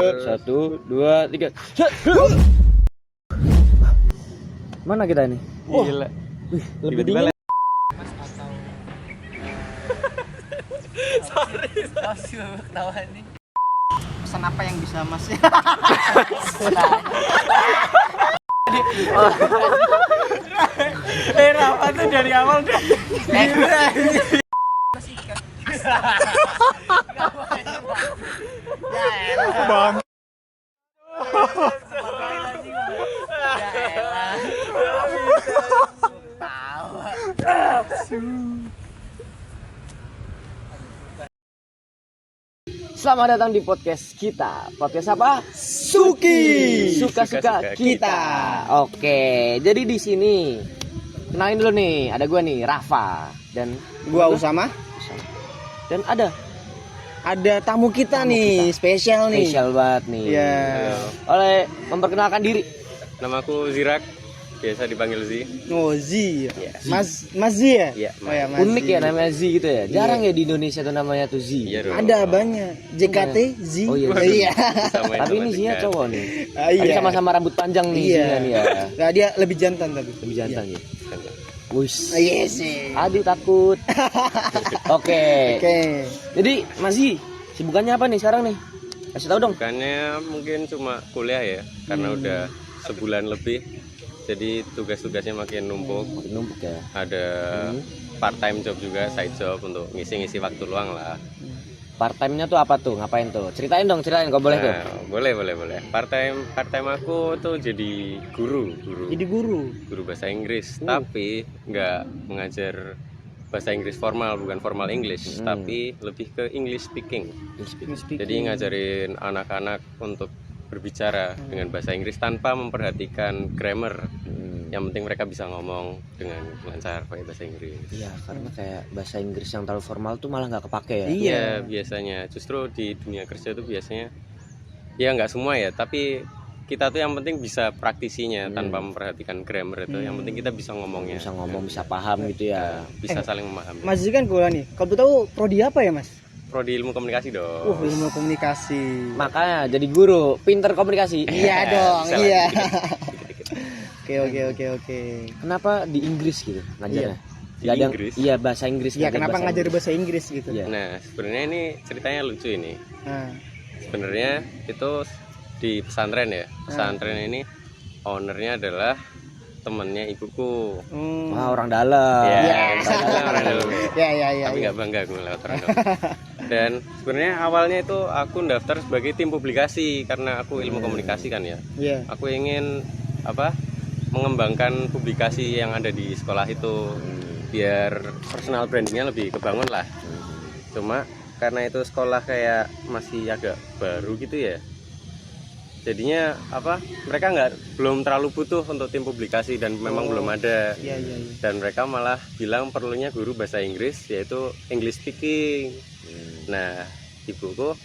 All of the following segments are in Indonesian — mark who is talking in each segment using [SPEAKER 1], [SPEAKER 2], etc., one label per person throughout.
[SPEAKER 1] 1, 2, 3. Mana kita ini?
[SPEAKER 2] Gila.
[SPEAKER 1] Lebih dingin.
[SPEAKER 3] Sorry ketawa nih. Pesan apa yang bisa Mas?
[SPEAKER 2] Rafa tuh dari awal udah. Bang.
[SPEAKER 1] Selamat datang di podcast kita. Podcast apa? Suka-suka kita. Oke, jadi di sini kenalin dulu nih, ada gua nih, Rafa, dan
[SPEAKER 3] Gua Usama.
[SPEAKER 1] Dan ada
[SPEAKER 3] Tamu kita nih, spesial nih.
[SPEAKER 1] spesial banget nih.
[SPEAKER 3] Iya.
[SPEAKER 1] Oleh memperkenalkan diri.
[SPEAKER 2] Namaku Zirak, biasa dipanggil Zi.
[SPEAKER 3] Oh, Zi.
[SPEAKER 1] Yes.
[SPEAKER 3] Mas Zi ya?
[SPEAKER 2] Iya,
[SPEAKER 3] Oh ya, Mas
[SPEAKER 1] Unik
[SPEAKER 3] Zi.
[SPEAKER 1] ya namanya Z gitu ya. Jarang ya di Indonesia tuh namanya tuh Z.
[SPEAKER 2] Iya dong.
[SPEAKER 3] Ada banyak. JKT Z.
[SPEAKER 1] Oh iya.
[SPEAKER 3] Iya.
[SPEAKER 2] Samain
[SPEAKER 1] Tapi
[SPEAKER 2] sama
[SPEAKER 1] ini Zia
[SPEAKER 2] Zikat.
[SPEAKER 1] cowok nih.
[SPEAKER 3] Ah,
[SPEAKER 1] Tapi
[SPEAKER 3] iya.
[SPEAKER 1] sama-sama rambut panjang nih
[SPEAKER 3] Iya.
[SPEAKER 1] Zia nih ya.
[SPEAKER 3] Nah, dia lebih jantan tapi.
[SPEAKER 1] Lebih jantan
[SPEAKER 3] Iya.
[SPEAKER 1] ya. Wis.
[SPEAKER 3] Iya sih.
[SPEAKER 1] Adi takut. Oke.
[SPEAKER 3] Oke.
[SPEAKER 1] Jadi Mas Z, sibukannya apa nih sekarang nih? Kasih tahu dong.
[SPEAKER 2] Bukannya mungkin cuma kuliah ya, karena udah sebulan lebih. Jadi tugas-tugasnya makin numpuk.
[SPEAKER 1] Makin numpuk ya.
[SPEAKER 2] Ada part time job juga, side job untuk ngisi-ngisi waktu luang lah.
[SPEAKER 1] Part time-nya tuh apa tuh? Ngapain tuh? Ceritain dong, ceritain kok boleh tuh.
[SPEAKER 2] Nah, boleh. Part time aku tuh jadi guru.
[SPEAKER 3] Jadi guru.
[SPEAKER 2] Guru bahasa Inggris, tapi nggak mengajar bahasa Inggris formal, bukan formal English, tapi lebih ke English speaking. Jadi ngajarin anak-anak untuk berbicara dengan bahasa Inggris tanpa memperhatikan grammar. Yang penting mereka bisa ngomong dengan lancar pakai bahasa Inggris.
[SPEAKER 1] Iya, karena kayak bahasa Inggris yang terlalu formal tuh malah nggak kepake ya.
[SPEAKER 2] Iya, biasanya justru di dunia kerja tuh biasanya ya nggak semua ya, tapi kita tuh yang penting bisa praktisinya tanpa memperhatikan grammar itu. Yang penting kita bisa ngomongnya.
[SPEAKER 1] Bisa ngomong, bisa paham gitu ya.
[SPEAKER 2] Bisa saling memahami.
[SPEAKER 3] Mas Zi kan kuliah nih. Kalau tahu prodi apa ya, Mas?
[SPEAKER 2] Prodi ilmu komunikasi dong.
[SPEAKER 3] Ilmu komunikasi.
[SPEAKER 1] Makanya jadi guru, pinter komunikasi.
[SPEAKER 3] Iya dong,
[SPEAKER 2] Bisa lah,
[SPEAKER 3] iya.
[SPEAKER 2] dikit-dikit.
[SPEAKER 3] Oke.
[SPEAKER 1] Kenapa di Inggris gitu ngajarnya?
[SPEAKER 2] Di
[SPEAKER 1] Nggak ada yang-
[SPEAKER 2] Inggris?
[SPEAKER 1] Iya, bahasa Inggris.
[SPEAKER 3] Iya,
[SPEAKER 1] ngajar
[SPEAKER 3] kenapa ngajar bahasa Inggris gitu?
[SPEAKER 1] Iya.
[SPEAKER 2] Nah, sebenarnya ini ceritanya lucu ini.
[SPEAKER 3] Nah,
[SPEAKER 2] Sebenarnya itu di pesantren ya. Pesantren ini ownernya adalah temennya ibuku.
[SPEAKER 1] Wah, orang dalam.
[SPEAKER 2] Ya, orang dalam.
[SPEAKER 3] ya.
[SPEAKER 2] Tapi nggak bangga gue lewat orang dalam. Dan sebenarnya awalnya itu aku daftar sebagai tim publikasi karena aku ilmu komunikasi kan ya.
[SPEAKER 3] Iya.
[SPEAKER 2] Aku ingin mengembangkan publikasi yang ada di sekolah itu biar personal brandingnya lebih kebangun lah. Cuma karena itu sekolah kayak masih agak baru gitu ya, jadinya mereka belum terlalu butuh untuk tim publikasi dan memang belum ada.
[SPEAKER 3] Iya.
[SPEAKER 2] Dan mereka malah bilang perlunya guru bahasa Inggris, yaitu English speaking. Nah, ibuku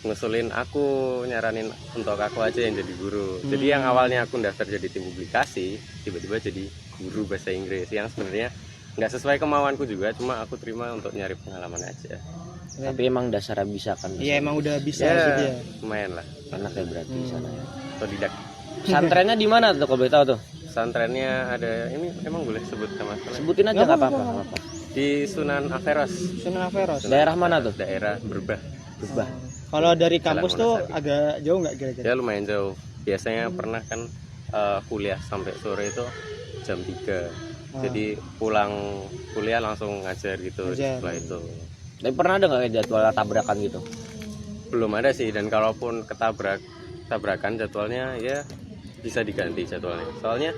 [SPEAKER 2] ngusulin aku, nyaranin untuk aku aja yang jadi guru. Jadi yang awalnya aku daftar jadi tim publikasi, tiba-tiba jadi guru bahasa Inggris yang sebenarnya nggak sesuai kemauanku juga, cuma aku terima untuk nyari pengalaman aja.
[SPEAKER 1] Tapi emang dasarnya bisa kan?
[SPEAKER 3] Iya, emang udah bisa
[SPEAKER 2] Ya,
[SPEAKER 3] gitu ya.
[SPEAKER 2] lumayan lah.
[SPEAKER 1] Enak ya berarti di sana ya.
[SPEAKER 2] Otodidak.
[SPEAKER 1] Pesantrennya di mana tuh kalau boleh tahu tuh?
[SPEAKER 2] Pesantrennya ada, ini emang boleh sebut nama pesantren?
[SPEAKER 1] Sebutin aja
[SPEAKER 3] Nggak
[SPEAKER 1] nggak
[SPEAKER 3] apa-apa,
[SPEAKER 1] apa-apa.
[SPEAKER 3] nggak
[SPEAKER 1] nggak apa-apa.
[SPEAKER 2] Di Sunan Averus.
[SPEAKER 3] Sunan Averus.
[SPEAKER 1] Daerah mana tuh?
[SPEAKER 2] Daerah Berbah.
[SPEAKER 1] Berbah.
[SPEAKER 3] Kalau dari kampus
[SPEAKER 2] Jalan
[SPEAKER 3] tuh
[SPEAKER 2] Wonosari.
[SPEAKER 3] agak jauh nggak kira-kira?
[SPEAKER 2] Ya lumayan jauh. Biasanya pernah kan kuliah sampai sore itu jam 3. Jadi pulang kuliah langsung ngajar gitu
[SPEAKER 3] Ngajar.
[SPEAKER 2] setelah itu.
[SPEAKER 1] Tapi pernah ada nggak kayak jadwal tabrakan gitu?
[SPEAKER 2] Belum ada sih, dan kalaupun tabrakan jadwalnya ya bisa diganti jadwalnya. Soalnya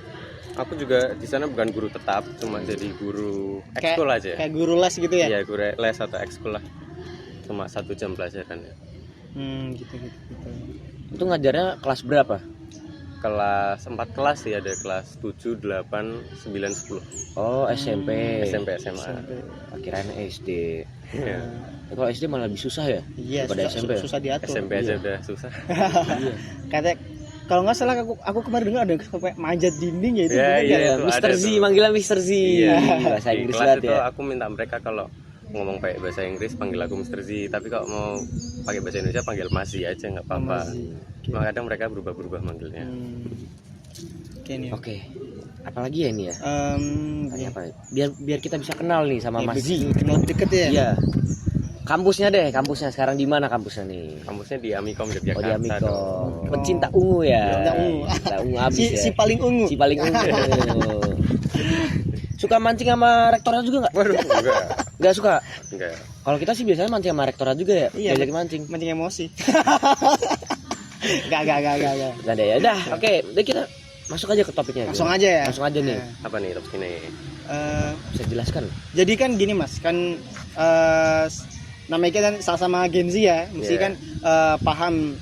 [SPEAKER 2] aku juga di sana bukan guru tetap, cuma jadi guru ekskul aja.
[SPEAKER 3] Kayak guru les gitu ya?
[SPEAKER 2] Iya, guru les atau ekskul lah. Cuma 1 jam pelajaran ya.
[SPEAKER 3] Gitu.
[SPEAKER 1] Itu ngajarnya kelas berapa?
[SPEAKER 2] Kelas 4 kelas sih, ada kelas 7, 8, 9, 10.
[SPEAKER 1] Oh, SMP.
[SPEAKER 2] SMP, SMA.
[SPEAKER 1] Kirain SD.
[SPEAKER 2] Ya.
[SPEAKER 1] Kalau SD malah lebih susah ya?
[SPEAKER 3] Iya,
[SPEAKER 1] Daripada SMP.
[SPEAKER 3] susah diatur.
[SPEAKER 2] SMP aja udah susah.
[SPEAKER 1] Iya.
[SPEAKER 3] Katanya kalau nggak salah aku kemarin dengar ada yang sampai manjat dinding ya itu.
[SPEAKER 2] Ya,
[SPEAKER 3] bener
[SPEAKER 2] iya.
[SPEAKER 3] nggak?
[SPEAKER 2] itu
[SPEAKER 1] Mr.
[SPEAKER 2] ada
[SPEAKER 1] Z,
[SPEAKER 2] tuh.
[SPEAKER 1] manggilan Mr. Z.
[SPEAKER 2] Iya,
[SPEAKER 1] Bahasa
[SPEAKER 2] di
[SPEAKER 1] Inggris
[SPEAKER 2] kelas
[SPEAKER 1] banget
[SPEAKER 2] itu
[SPEAKER 1] ya.
[SPEAKER 2] aku minta mereka kalau ngomong pakai bahasa Inggris panggil aku Mr. Z, tapi kalau mau pakai bahasa Indonesia panggil Mas Z aja nggak apa-apa.
[SPEAKER 4] Mas Z.
[SPEAKER 2] Cuma kadang mereka berubah-berubah manggilnya.
[SPEAKER 4] Oke nih.
[SPEAKER 1] Oke. Apalagi ya ini ya? Tanya
[SPEAKER 4] Em,
[SPEAKER 1] apa? Biar kita bisa kenal nih sama
[SPEAKER 4] ya,
[SPEAKER 1] Mas Z.
[SPEAKER 4] kenal deket ya.
[SPEAKER 1] Iya. Kampusnya deh, kampusnya sekarang di mana kampusnya nih?
[SPEAKER 2] Kampusnya di Amikom
[SPEAKER 1] Oh
[SPEAKER 2] Yogyakarta.
[SPEAKER 1] di Amikom.
[SPEAKER 4] dong.
[SPEAKER 1] Pecinta ungu ya.
[SPEAKER 4] Pecinta ungu.
[SPEAKER 1] Pecinta ungu abis ya.
[SPEAKER 4] Si paling ungu.
[SPEAKER 1] Si paling ungu. Suka mancing sama rektorat juga nggak?
[SPEAKER 2] Waduh, enggak.
[SPEAKER 1] Nggak suka.
[SPEAKER 2] Enggak.
[SPEAKER 1] Kalau kita sih biasanya mancing sama rektorat juga ya.
[SPEAKER 4] Iya.
[SPEAKER 1] Diajakin mancing.
[SPEAKER 4] Mancing emosi. Gak.
[SPEAKER 1] Nggak ada ya. Udah, oke. Udah kita masuk aja ke topiknya.
[SPEAKER 4] Langsung aja ya.
[SPEAKER 1] Langsung aja nih.
[SPEAKER 2] Apa nih topik ini?
[SPEAKER 1] Bisa jelaskan.
[SPEAKER 4] Jadi kan gini mas, kan namanya kita kan sama-sama Gen Z ya, mesti
[SPEAKER 2] Yeah.
[SPEAKER 4] kan paham.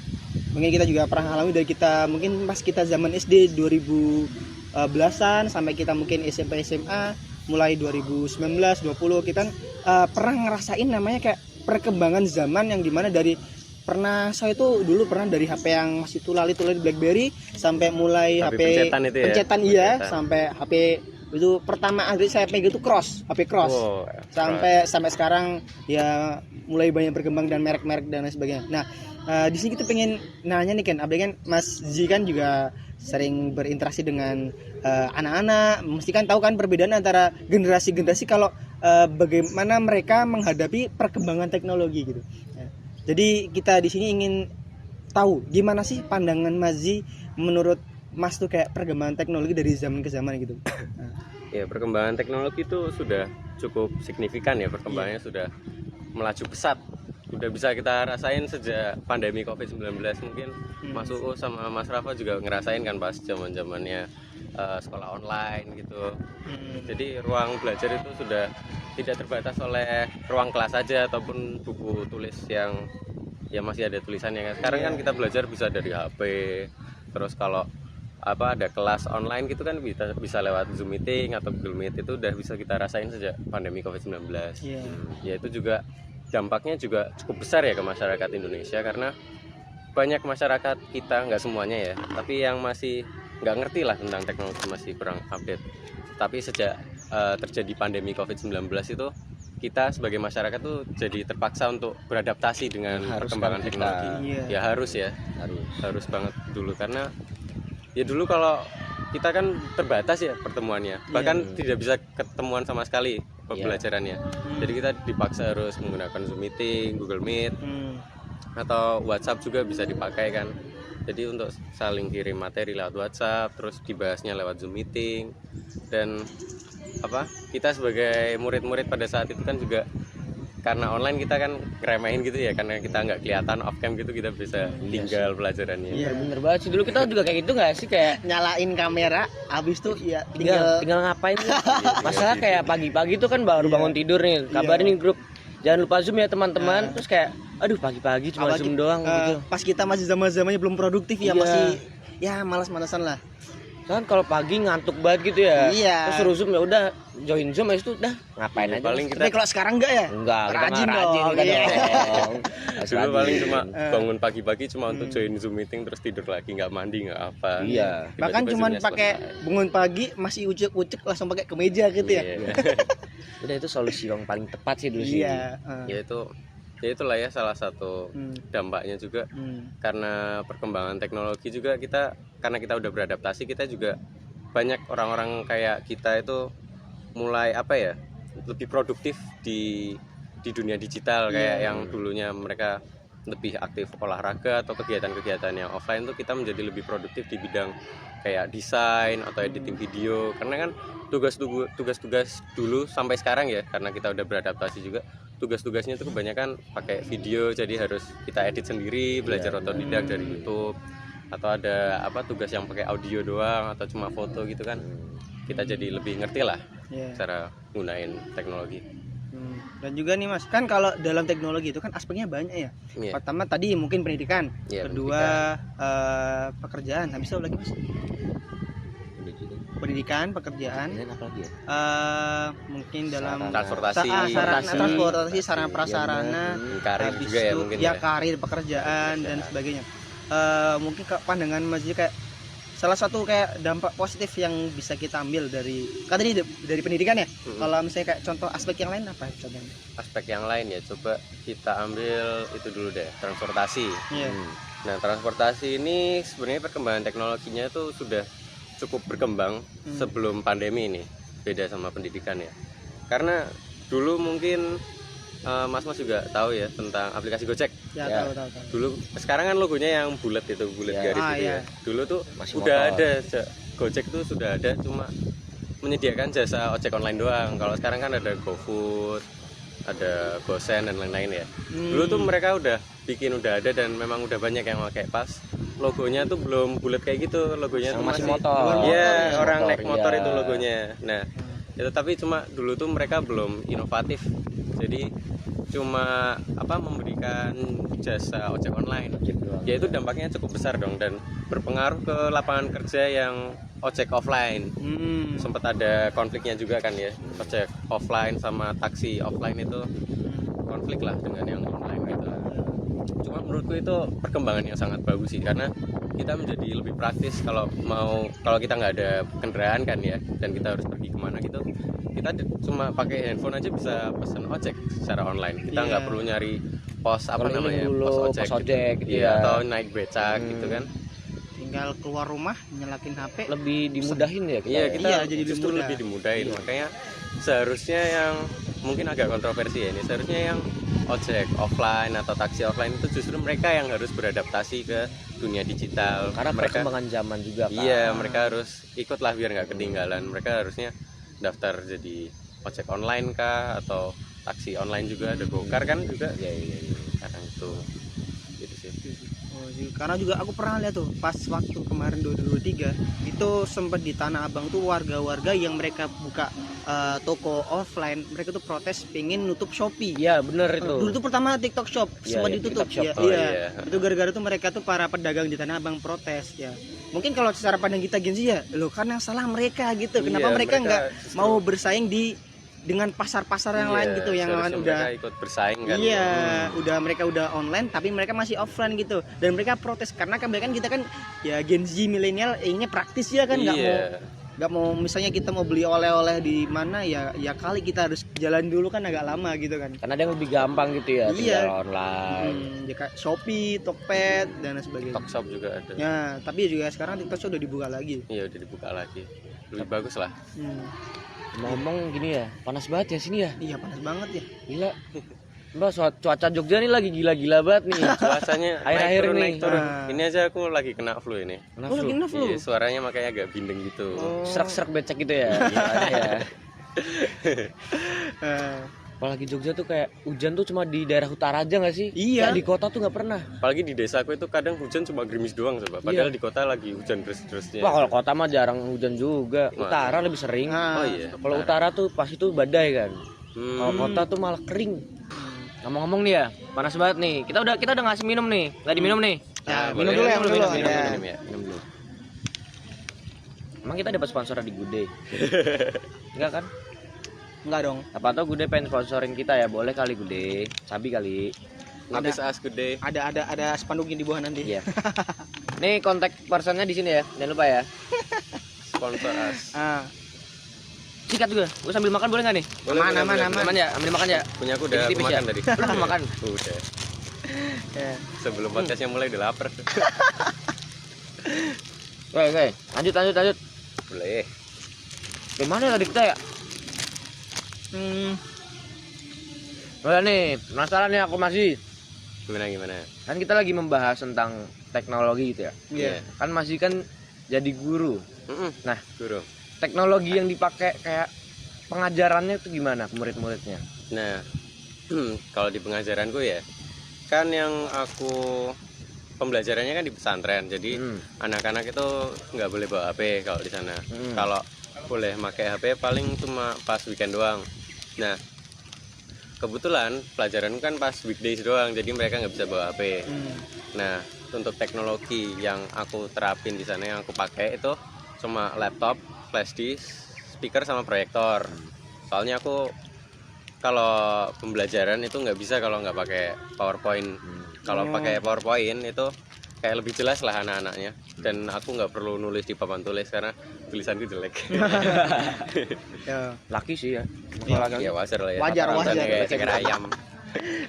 [SPEAKER 4] Mungkin kita juga pernah alami dari kita mungkin pas kita zaman SD 2010-an sampai kita mungkin SMP SMA mulai 2019 20 kita pernah ngerasain namanya kayak perkembangan zaman yang dimana dari saya itu dulu pernah dari HP yang masih tulali-tulali BlackBerry sampai mulai HP
[SPEAKER 2] pencetan itu ya?
[SPEAKER 4] pencetan iya
[SPEAKER 2] Pencetan.
[SPEAKER 4] sampai HP itu pertama kali saya pegang itu HP cross
[SPEAKER 2] Oh,
[SPEAKER 4] sampai sekarang ya mulai banyak berkembang dan merek-merek dan lain sebagainya. Nah di sini kita pengen nanya nih kan, apalagi kan Mas Z kan juga sering berinteraksi dengan anak-anak, mesti kan tahu kan perbedaan antara generasi-generasi kalau bagaimana mereka menghadapi perkembangan teknologi gitu. Ya. Jadi kita di sini ingin tahu gimana sih pandangan Mas Z menurut Mas tuh kayak perkembangan teknologi dari zaman ke zaman gitu.
[SPEAKER 2] Ya, perkembangan teknologi itu sudah cukup signifikan ya, perkembangannya sudah melaju pesat. Udah bisa kita rasain sejak pandemi Covid-19 mungkin. Mas Uu sama Mas Rafa juga ngerasain kan pas zaman-zamannya sekolah online gitu. Jadi ruang belajar itu sudah tidak terbatas oleh ruang kelas saja ataupun buku tulis yang ya masih ada tulisannya. Sekarang kan kita belajar bisa dari HP. Terus kalau ada kelas online gitu kan bisa lewat Zoom meeting atau Google Meet, itu udah bisa kita rasain sejak pandemi Covid-19.
[SPEAKER 4] Iya.
[SPEAKER 2] Ya itu juga dampaknya juga cukup besar ya ke masyarakat Indonesia, karena banyak masyarakat kita, nggak semuanya ya, tapi yang masih nggak ngerti lah tentang teknologi, masih kurang update. Tapi sejak terjadi pandemi Covid-19 itu kita sebagai masyarakat tuh jadi terpaksa untuk beradaptasi dengan
[SPEAKER 1] Harus
[SPEAKER 2] perkembangan
[SPEAKER 1] kan kita.
[SPEAKER 2] teknologi.
[SPEAKER 4] Iya.
[SPEAKER 2] Ya harus ya, harus banget dulu, karena ya dulu kalau kita kan terbatas ya pertemuannya, bahkan tidak bisa ketemuan sama sekali pembelajarannya. Jadi kita dipaksa harus menggunakan Zoom meeting, Google Meet, atau WhatsApp juga bisa dipakai kan. Jadi untuk saling kirim materi lewat WhatsApp, terus dibahasnya lewat Zoom meeting. Dan kita sebagai murid-murid pada saat itu kan juga karena online kita kan ngeremehin gitu ya, karena kita nggak kelihatan off cam gitu, kita bisa tinggal pelajarannya.
[SPEAKER 4] Iya.
[SPEAKER 1] Bener banget sih, dulu kita juga kayak gitu nggak sih, kayak
[SPEAKER 4] Nyalain kamera, habis tuh ya
[SPEAKER 1] tinggal ngapain sih? Masalah kayak pagi-pagi tuh kan baru bangun tidur nih, kabarin nih grup jangan lupa Zoom ya teman-teman. Terus kayak aduh pagi-pagi cuma
[SPEAKER 4] apalagi,
[SPEAKER 1] Zoom doang gitu.
[SPEAKER 4] Pas kita masih zaman-zamannya belum produktif ya,
[SPEAKER 1] Iya.
[SPEAKER 4] masih ya malas-malasan lah.
[SPEAKER 1] Kan kalau pagi ngantuk banget gitu ya.
[SPEAKER 4] Iya.
[SPEAKER 1] Terus suruh Zoom ya udah join Zoom, habis itu udah ngapain aja.
[SPEAKER 2] Paling
[SPEAKER 4] Tapi kalau sekarang enggak ya?
[SPEAKER 1] Enggak, kita
[SPEAKER 4] Rajin
[SPEAKER 1] mah rajin
[SPEAKER 4] dong,
[SPEAKER 1] kita
[SPEAKER 4] iya.
[SPEAKER 1] dong. Harus
[SPEAKER 2] Dulu
[SPEAKER 1] rajin.
[SPEAKER 2] paling cuma bangun pagi-pagi cuma untuk join Zoom meeting terus tidur lagi, nggak mandi nggak apa.
[SPEAKER 1] Iya.
[SPEAKER 2] Tiba-tiba
[SPEAKER 4] Bahkan cuman
[SPEAKER 2] Zoom-nya
[SPEAKER 4] pakai
[SPEAKER 2] selesai.
[SPEAKER 4] bangun pagi masih ucek-ucek langsung pakai kemeja gitu ya.
[SPEAKER 2] Iya.
[SPEAKER 1] Udah itu solusi yang paling tepat sih dulu sih.
[SPEAKER 4] Iya.
[SPEAKER 2] Ya itulah ya salah satu
[SPEAKER 4] Hmm.
[SPEAKER 2] dampaknya juga,
[SPEAKER 4] Hmm.
[SPEAKER 2] karena perkembangan teknologi juga karena kita udah beradaptasi, kita juga banyak orang-orang kayak kita itu mulai lebih produktif di dunia digital, kayak yang dulunya mereka lebih aktif olahraga atau kegiatan-kegiatan yang offline tuh kita menjadi lebih produktif di bidang kayak desain atau editing video, karena kan tugas-tugas dulu sampai sekarang ya, karena kita udah beradaptasi juga, tugas-tugasnya tuh kebanyakan pakai video, jadi harus kita edit sendiri, belajar otodidak dari YouTube, atau ada tugas yang pakai audio doang atau cuma foto gitu kan. Kita jadi lebih ngerti lah
[SPEAKER 4] Iya.
[SPEAKER 2] cara gunain teknologi.
[SPEAKER 4] Dan juga nih Mas, kan kalau dalam teknologi itu kan aspeknya banyak ya.
[SPEAKER 2] Iya.
[SPEAKER 4] Pertama tadi mungkin pendidikan,
[SPEAKER 2] Iya,
[SPEAKER 4] kedua pekerjaan, habis itu apa lagi Mas? Pendidikan, pekerjaan,
[SPEAKER 1] Dan apa lagi ya?
[SPEAKER 4] mungkin dalam
[SPEAKER 2] Transportasi,
[SPEAKER 4] transportasi, sarana prasarana,
[SPEAKER 2] karir
[SPEAKER 4] habis
[SPEAKER 2] juga ya
[SPEAKER 4] itu
[SPEAKER 2] mungkin
[SPEAKER 4] ya karir, pekerjaan dan sebagainya. Mungkin pandangan Mas juga kayak salah satu kayak dampak positif yang bisa kita ambil dari kan tadi dari pendidikan ya. Kalau misalnya kayak contoh aspek yang lain apa contohnya?
[SPEAKER 2] Aspek yang lain ya, coba kita ambil itu dulu deh, transportasi.
[SPEAKER 4] Iya.
[SPEAKER 2] Nah, transportasi ini sebenarnya perkembangan teknologinya itu sudah cukup berkembang sebelum pandemi ini. Beda sama pendidikan ya. Karena dulu mungkin Mas juga tahu ya tentang aplikasi Gojek.
[SPEAKER 4] Ya, tahu.
[SPEAKER 2] Dulu sekarang kan logonya yang bulat itu, bulat garis gitu ya. Dulu tuh
[SPEAKER 1] Masih
[SPEAKER 2] udah
[SPEAKER 1] motor.
[SPEAKER 2] ada Gojek tuh sudah ada, cuma menyediakan jasa ojek online doang. Kalau sekarang kan ada GoFood, ada Gosen dan lain-lain ya. Dulu tuh mereka udah ada dan memang udah banyak yang pakai. Pas logonya tuh belum bulat kayak gitu, logonya
[SPEAKER 1] Yang
[SPEAKER 2] tuh
[SPEAKER 1] masih
[SPEAKER 2] masih
[SPEAKER 1] motor.
[SPEAKER 2] Iya,
[SPEAKER 1] Masih
[SPEAKER 2] orang
[SPEAKER 1] motor,
[SPEAKER 2] naik motor
[SPEAKER 1] iya.
[SPEAKER 2] itu logonya. Nah, itu tapi cuma dulu tuh mereka belum inovatif. Jadi cuma memberikan jasa ojek online. Ya itu dampaknya cukup besar dong dan berpengaruh ke lapangan kerja yang ojek offline. Sempat ada konfliknya juga kan ya, ojek offline sama taksi offline itu konflik lah dengan yang online gitu. Cuma menurutku itu perkembangan yang sangat bagus sih, karena kita menjadi lebih praktis kalau kita nggak ada kendaraan kan ya, dan kita harus pergi kemana gitu, kita cuma pakai handphone aja bisa pesan ojek secara online. Kita nggak perlu nyari pos
[SPEAKER 1] Keliling dulu,
[SPEAKER 2] pos
[SPEAKER 1] pos
[SPEAKER 2] ojek,
[SPEAKER 1] ojek gitu
[SPEAKER 2] Iya,
[SPEAKER 1] ya.
[SPEAKER 2] atau naik becak gitu kan.
[SPEAKER 4] Tinggal keluar rumah, nyalakin HP.
[SPEAKER 1] Lebih dimudahin ya kita.
[SPEAKER 2] Iya,
[SPEAKER 1] ya?
[SPEAKER 2] kita
[SPEAKER 4] Iya, jadi lebih
[SPEAKER 2] justru
[SPEAKER 4] mudah.
[SPEAKER 2] lebih dimudahin. Makanya seharusnya yang mungkin agak kontroversi ya ini, seharusnya yang ojek offline atau taksi offline itu justru mereka yang harus beradaptasi ke dunia digital.
[SPEAKER 1] Karena
[SPEAKER 2] mereka
[SPEAKER 1] perkembangan zaman juga kan.
[SPEAKER 2] Iya, mereka harus ikutlah biar nggak ketinggalan. Mereka harusnya daftar jadi ojek online kah atau taksi online juga, ada Gokar kan juga.
[SPEAKER 1] Iya.
[SPEAKER 2] Sekarang itu gitu sih.
[SPEAKER 4] Karena juga aku pernah lihat tuh pas waktu kemarin 2023 itu sempat di Tanah Abang tuh warga-warga yang mereka buka toko offline, mereka tuh protes pengen nutup Shopee.
[SPEAKER 1] Iya, bener itu.
[SPEAKER 4] Dulu tuh pertama TikTok Shop
[SPEAKER 1] Iya,
[SPEAKER 4] sempat
[SPEAKER 1] iya,
[SPEAKER 4] ditutup.
[SPEAKER 1] TikTok Shop.
[SPEAKER 4] Iya,
[SPEAKER 2] Oh,
[SPEAKER 4] iya.
[SPEAKER 2] iya.
[SPEAKER 4] Itu gara-gara tuh mereka tuh para pedagang di Tanah Abang protes ya. Mungkin kalau secara pandang kita Gen Z ya, loh kan yang salah mereka gitu. Kenapa
[SPEAKER 2] Iya,
[SPEAKER 4] mereka nggak
[SPEAKER 2] justru-
[SPEAKER 4] mau bersaing dengan pasar-pasar yang
[SPEAKER 2] Iya,
[SPEAKER 4] lain gitu, yang lain
[SPEAKER 2] seharusnya
[SPEAKER 4] udah
[SPEAKER 2] mereka ikut bersaing kan.
[SPEAKER 4] iya, mereka udah online tapi mereka masih offline gitu. Dan mereka protes karena kebanyakan kita kan ya Gen Z milenial inginnya praktis ya kan, nggak mau misalnya kita mau beli oleh-oleh di mana ya kali kita harus jalan dulu kan agak lama gitu kan.
[SPEAKER 1] Karena ada yang lebih gampang gitu ya,
[SPEAKER 4] Iya.
[SPEAKER 1] tinggal online.
[SPEAKER 4] Ya kayak Shopee, Tokped dan lain sebagainya.
[SPEAKER 2] TikTok Shop juga ada.
[SPEAKER 4] Ya, tapi juga sekarang TikTok Shop udah dibuka lagi.
[SPEAKER 2] Iya, udah dibuka lagi. Lebih bagus lah.
[SPEAKER 1] Ngomong gini ya, panas banget ya sini ya.
[SPEAKER 4] Iya panas banget ya.
[SPEAKER 1] Gila. Mbak, cuaca Jogja nih lagi gila-gila banget nih.
[SPEAKER 2] Cuacanya
[SPEAKER 1] Akhir-akhir nih.
[SPEAKER 2] naik turun.
[SPEAKER 4] Ah.
[SPEAKER 2] Ini aja aku lagi kena flu ini.
[SPEAKER 1] Kena
[SPEAKER 4] Oh, lagi
[SPEAKER 1] flu.
[SPEAKER 4] kena flu.
[SPEAKER 2] Iya, suaranya makanya agak bindeng gitu.
[SPEAKER 1] Serak-serak becek gitu ya. Gila ya.
[SPEAKER 4] Eh,
[SPEAKER 1] Apalagi Jogja tuh kayak hujan tuh cuma di daerah utara aja nggak sih?
[SPEAKER 4] Iya.
[SPEAKER 1] Kayak di kota tuh nggak pernah.
[SPEAKER 2] Apalagi di desaku itu kadang hujan cuma gerimis doang coba. Padahal di kota lagi hujan terus-terusnya.
[SPEAKER 1] Wah, kalau kota mah jarang hujan juga.
[SPEAKER 2] Masa?
[SPEAKER 1] Utara lebih sering.
[SPEAKER 4] Nah,
[SPEAKER 2] Oh iya.
[SPEAKER 1] Kalau utara tuh pas itu badai kan.
[SPEAKER 2] Hmm.
[SPEAKER 1] Kalau kota tuh malah kering. Ngomong-ngomong nih ya, panas banget nih. Kita udah ngasih minum nih. Nggak diminum nih.
[SPEAKER 4] Ya,
[SPEAKER 2] boleh.
[SPEAKER 4] minum dulu ya, minum dulu.
[SPEAKER 2] Minum,
[SPEAKER 4] Ya.
[SPEAKER 2] minum ya.
[SPEAKER 1] Minum dulu. Emang kita dapat sponsor di Gude? Enggak kan?
[SPEAKER 4] Enggak dong.
[SPEAKER 1] Apa tau Gude pengen sponsorin kita ya? Boleh kali Gude. Sabi kali.
[SPEAKER 2] Habis as gede.
[SPEAKER 4] Ada spanduknya di bawah nanti.
[SPEAKER 1] Iya. Nih kontak personnya di sini ya. Jangan lupa ya.
[SPEAKER 2] Sponsor as.
[SPEAKER 4] Ah,
[SPEAKER 1] Sikat juga. Gue sambil makan boleh nggak nih?
[SPEAKER 2] Boleh, boleh, boleh.
[SPEAKER 1] Aman ya, ambil makan ya.
[SPEAKER 2] Punya aku udah
[SPEAKER 1] Tipis-tipis
[SPEAKER 2] makan
[SPEAKER 1] ya?
[SPEAKER 2] tadi.
[SPEAKER 1] Lu belum makan?
[SPEAKER 2] Udah.
[SPEAKER 4] ya.
[SPEAKER 2] Sebelum podcastnya mulai udah lapar.
[SPEAKER 1] Oke. Lanjut.
[SPEAKER 2] Boleh.
[SPEAKER 1] Gimana tadi kita ya? Udah nih, penasaran nih aku masih.
[SPEAKER 2] Gimana?
[SPEAKER 1] Kan kita lagi membahas tentang teknologi gitu ya.
[SPEAKER 2] Iya.
[SPEAKER 1] Kan masih kan jadi guru. Nah,
[SPEAKER 2] Guru.
[SPEAKER 1] teknologi yang dipakai kayak pengajarannya itu gimana ke murid-muridnya?
[SPEAKER 2] Nah, kalau di pengajaranku ya, kan yang aku pembelajarannya kan di pesantren. Jadi anak-anak itu nggak boleh bawa HP kalau di sana. Kalau boleh pakai HP paling cuma pas weekend doang. Nah, kebetulan pelajaran kan pas weekdays doang, jadi mereka nggak bisa bawa HP. Nah, untuk teknologi yang aku terapin di sana, yang aku pakai itu cuma laptop, flash disk, speaker sama proyektor. Soalnya aku kalau pembelajaran itu nggak bisa kalau nggak pakai PowerPoint. Kalau pakai PowerPoint itu kayak lebih jelas lah anak-anaknya, dan aku nggak perlu nulis di papan tulis karena tulisanku jelek.
[SPEAKER 4] Ya.
[SPEAKER 1] Laki sih ya.
[SPEAKER 2] Ya wajar lah ya.
[SPEAKER 4] Wajar,
[SPEAKER 2] Tulisannya
[SPEAKER 4] wajar.
[SPEAKER 2] kayak ceker ayam.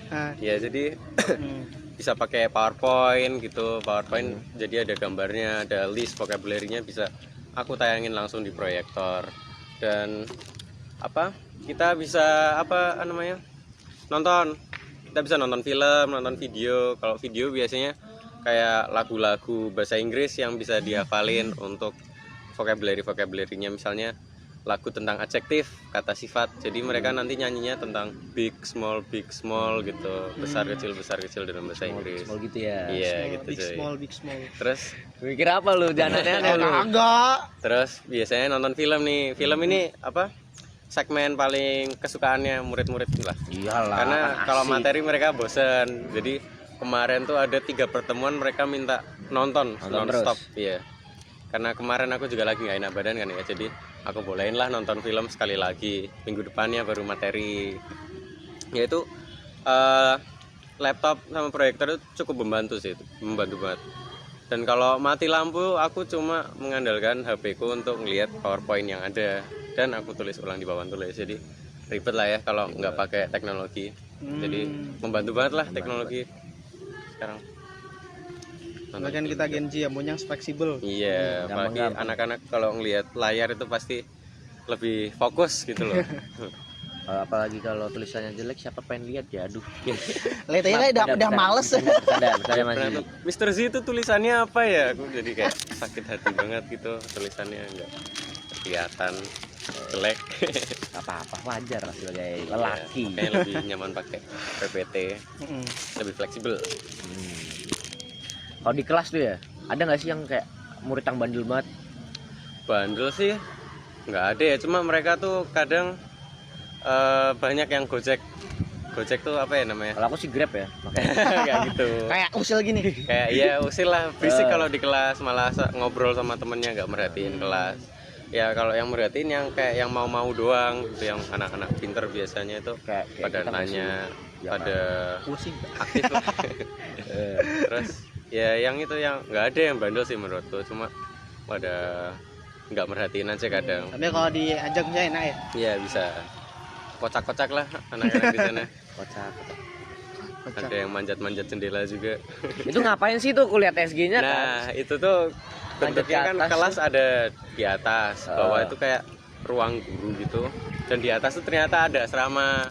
[SPEAKER 4] Ah,
[SPEAKER 2] Ya jadi
[SPEAKER 4] hmm.
[SPEAKER 2] bisa pakai PowerPoint gitu. PowerPoint jadi ada gambarnya, ada list vocabulary-nya, bisa aku tayangin langsung di proyektor. Dan apa? Kita bisa apa namanya? Nonton. Kita bisa nonton film, nonton video. Kalau video biasanya kayak lagu-lagu bahasa Inggris yang bisa dihafalin untuk vocabulary-nya, misalnya lagu tentang adjektif, kata sifat. Jadi mereka nanti nyanyinya tentang big small gitu, besar kecil dalam bahasa Inggris.
[SPEAKER 1] Small gitu ya.
[SPEAKER 2] Iya
[SPEAKER 4] Small,
[SPEAKER 2] gitu
[SPEAKER 4] big
[SPEAKER 2] cuy.
[SPEAKER 4] small, big small.
[SPEAKER 2] Terus
[SPEAKER 1] Mikir apa lu? Jangan aneh-aneh lu.
[SPEAKER 4] Agak.
[SPEAKER 2] terus biasanya nonton film nih. Film ini apa? Segmen paling kesukaannya murid-murid lah.
[SPEAKER 1] Iyalah.
[SPEAKER 2] Karena
[SPEAKER 1] kan
[SPEAKER 2] kalau
[SPEAKER 1] asik.
[SPEAKER 2] materi mereka bosan. Jadi kemarin tuh ada 3 pertemuan mereka minta nonton non-stop. Iya. Karena kemarin aku juga lagi nggak enak badan kan ya. Jadi aku bolehin lah nonton film sekali lagi. Minggu depannya baru materi. Yaitu laptop sama proyektor itu cukup membantu sih, itu membantu banget. Dan kalau mati lampu, aku cuma mengandalkan HP ku untuk ngelihat PowerPoint yang ada, dan aku tulis ulang di papan tulis. Jadi ribet lah ya kalau nggak pakai teknologi. Jadi membantu banget lah teknologi sekarang.
[SPEAKER 4] Bagian kita Gen Z ya, maunya fleksibel.
[SPEAKER 2] Iya, apalagi
[SPEAKER 1] gampang-gampang.
[SPEAKER 2] anak-anak kalau ngelihat layar itu pasti lebih fokus gitu loh.
[SPEAKER 1] Apalagi kalau tulisannya jelek, siapa pengen lihat ya? Aduh.
[SPEAKER 4] Lihat aja udah males.
[SPEAKER 1] Bercanda masih.
[SPEAKER 2] Mr. Z itu tulisannya apa ya? Aku jadi kayak sakit hati banget gitu, tulisannya nggak kelihatan jelek.
[SPEAKER 1] Apa-apa, wajar lah sebagai lelaki.
[SPEAKER 2] Kayaknya lebih nyaman pakai PPT,
[SPEAKER 4] Mm-mm.
[SPEAKER 2] lebih fleksibel.
[SPEAKER 1] Kalau di kelas tuh ya, ada nggak sih yang kayak murid yang bandel banget?
[SPEAKER 2] Bandel sih nggak ada ya, cuma mereka tuh kadang banyak yang gojek tuh apa ya namanya?
[SPEAKER 1] Kalau aku sih Grab ya, makanya.
[SPEAKER 2] Kayak gitu.
[SPEAKER 4] Kayak usil gini.
[SPEAKER 2] Kayak ya usil lah, berisik kalau di kelas, malah ngobrol sama temennya nggak merhatiin kelas. Ya kalau yang merhatiin yang kayak yang mau doang gitu, yang anak-anak pinter biasanya itu
[SPEAKER 1] Kayak
[SPEAKER 2] pada
[SPEAKER 1] kita masih
[SPEAKER 2] nanya,
[SPEAKER 1] ya,
[SPEAKER 2] pada
[SPEAKER 4] Pusing.
[SPEAKER 2] aktif lah. Terus ya yang itu yang nggak ada yang bandel sih menurutku, cuma pada nggak merhatiin aja kadang.
[SPEAKER 4] Tapi kalau diajak aja enak ya.
[SPEAKER 2] Iya bisa kocak-kocak lah anak-anak di sana.
[SPEAKER 1] kocak.
[SPEAKER 2] Ada yang manjat-manjat jendela juga.
[SPEAKER 1] Itu ngapain sih tuh kulihat SG-nya kan?
[SPEAKER 2] Nah itu tuh bentuknya kan
[SPEAKER 1] atas
[SPEAKER 2] kelas
[SPEAKER 1] tuh.
[SPEAKER 2] ada di atas, bawah itu kayak ruang guru gitu, dan di atas tuh ternyata ada asrama.